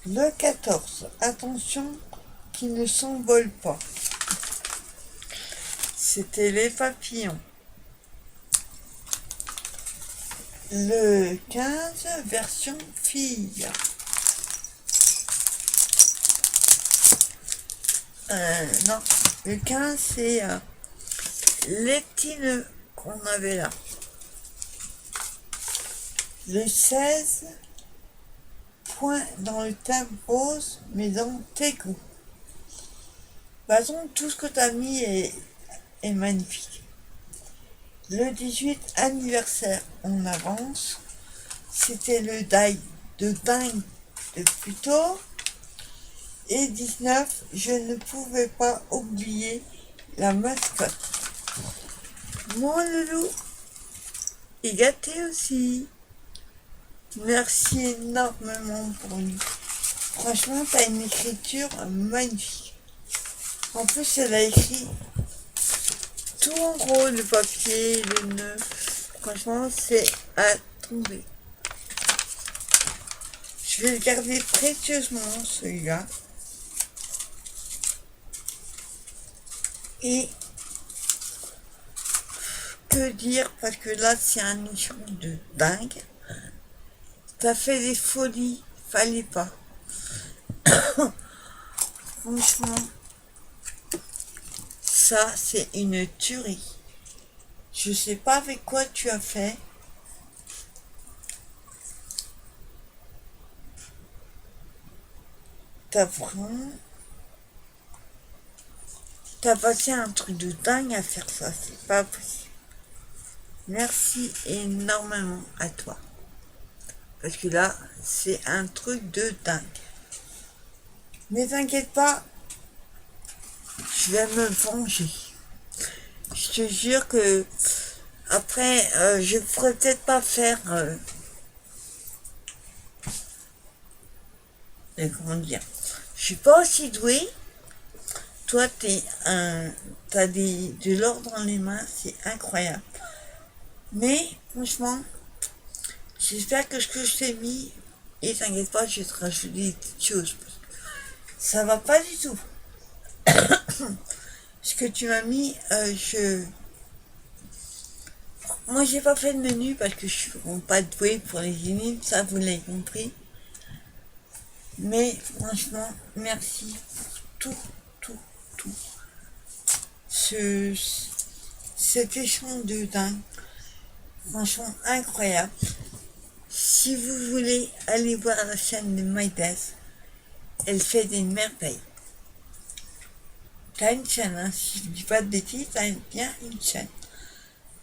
Le 14, attention qu'il ne s'envole pas. C'était les papillons. Le 15, version fille. Non, le 15, c'est les petits nœuds qu'on avait là. Le 16, point dans le thème rose, mais dans tes goûts. Bah donc, tout ce que tu as mis est magnifique. Le 18, anniversaire, on avance. C'était le die de dingue de plus tôt. Et 19, je ne pouvais pas oublier la mascotte. Mon loulou est gâté aussi. Merci énormément pour lui. Franchement, t'as une écriture magnifique. En plus, elle a écrit tout en gros, le papier, le nœud. Franchement, c'est à tomber. Je vais le garder précieusement, celui-là. Et que dire, parce que là, c'est un nichon de dingue. T'as fait des folies, fallait pas. Franchement, ça, c'est une tuerie. Je sais pas avec quoi tu as fait. T'as vraiment... T'as passé un truc de dingue à faire ça, c'est pas possible. Merci énormément à toi. Parce que là, c'est un truc de dingue. Mais t'inquiète pas, je vais me venger. Je te jure que après, je pourrais peut-être pas faire... comment dire, je suis pas aussi douée. Toi, t'as de l'or dans les mains, c'est incroyable. Mais, franchement, j'espère que ce que je t'ai mis, et t'inquiète pas, je vais te rajouter des petites choses. Ça va pas du tout. Ce que tu m'as mis, moi, j'ai pas fait de menu parce que je suis pas douée pour les énigmes, ça, vous l'avez compris. Mais, franchement, merci pour tout. Cet échange de dingue, franchement incroyable. Si vous voulez aller voir la chaîne de Maïdes, elle fait des merveilles. T'as une chaîne, hein, si je dis pas de bêtises, t'as bien une chaîne.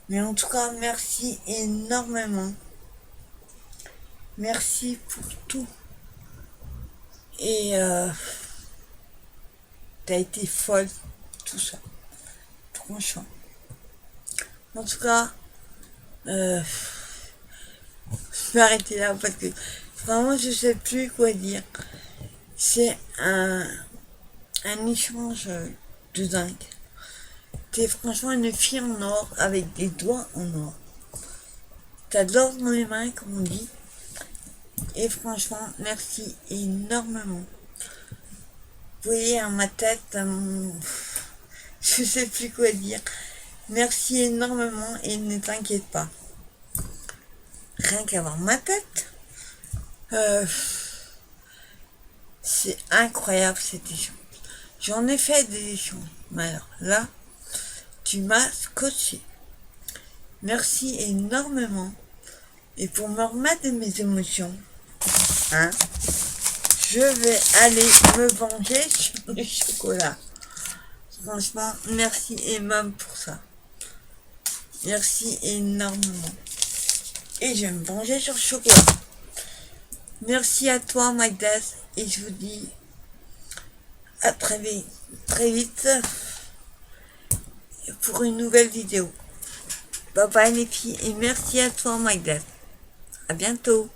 Mais en tout cas, merci énormément. Merci pour tout. Et t'as été folle, tout ça. Franchement. En tout cas, je vais arrêter là parce que vraiment je sais plus quoi dire. C'est un échange de dingue. T'es franchement une fille en or avec des doigts en or. T'as de l'or dans les mains, comme on dit. Et franchement, merci énormément. Vous voyez, à ma tête, je sais plus quoi dire. Merci énormément et ne t'inquiète pas. Rien qu'à voir ma tête, c'est incroyable cet échange. J'en ai fait des échanges, mais alors là, tu m'as scotché. Merci énormément. Et pour me remettre de mes émotions, hein, je vais aller me venger sur le chocolat. Franchement, merci et même pour ça. Merci énormément. et je vais me venger sur le chocolat. Merci à toi, Magdas, et je vous dis à très vite pour une nouvelle vidéo. Bye bye les filles, et merci à toi, Magdas. À bientôt.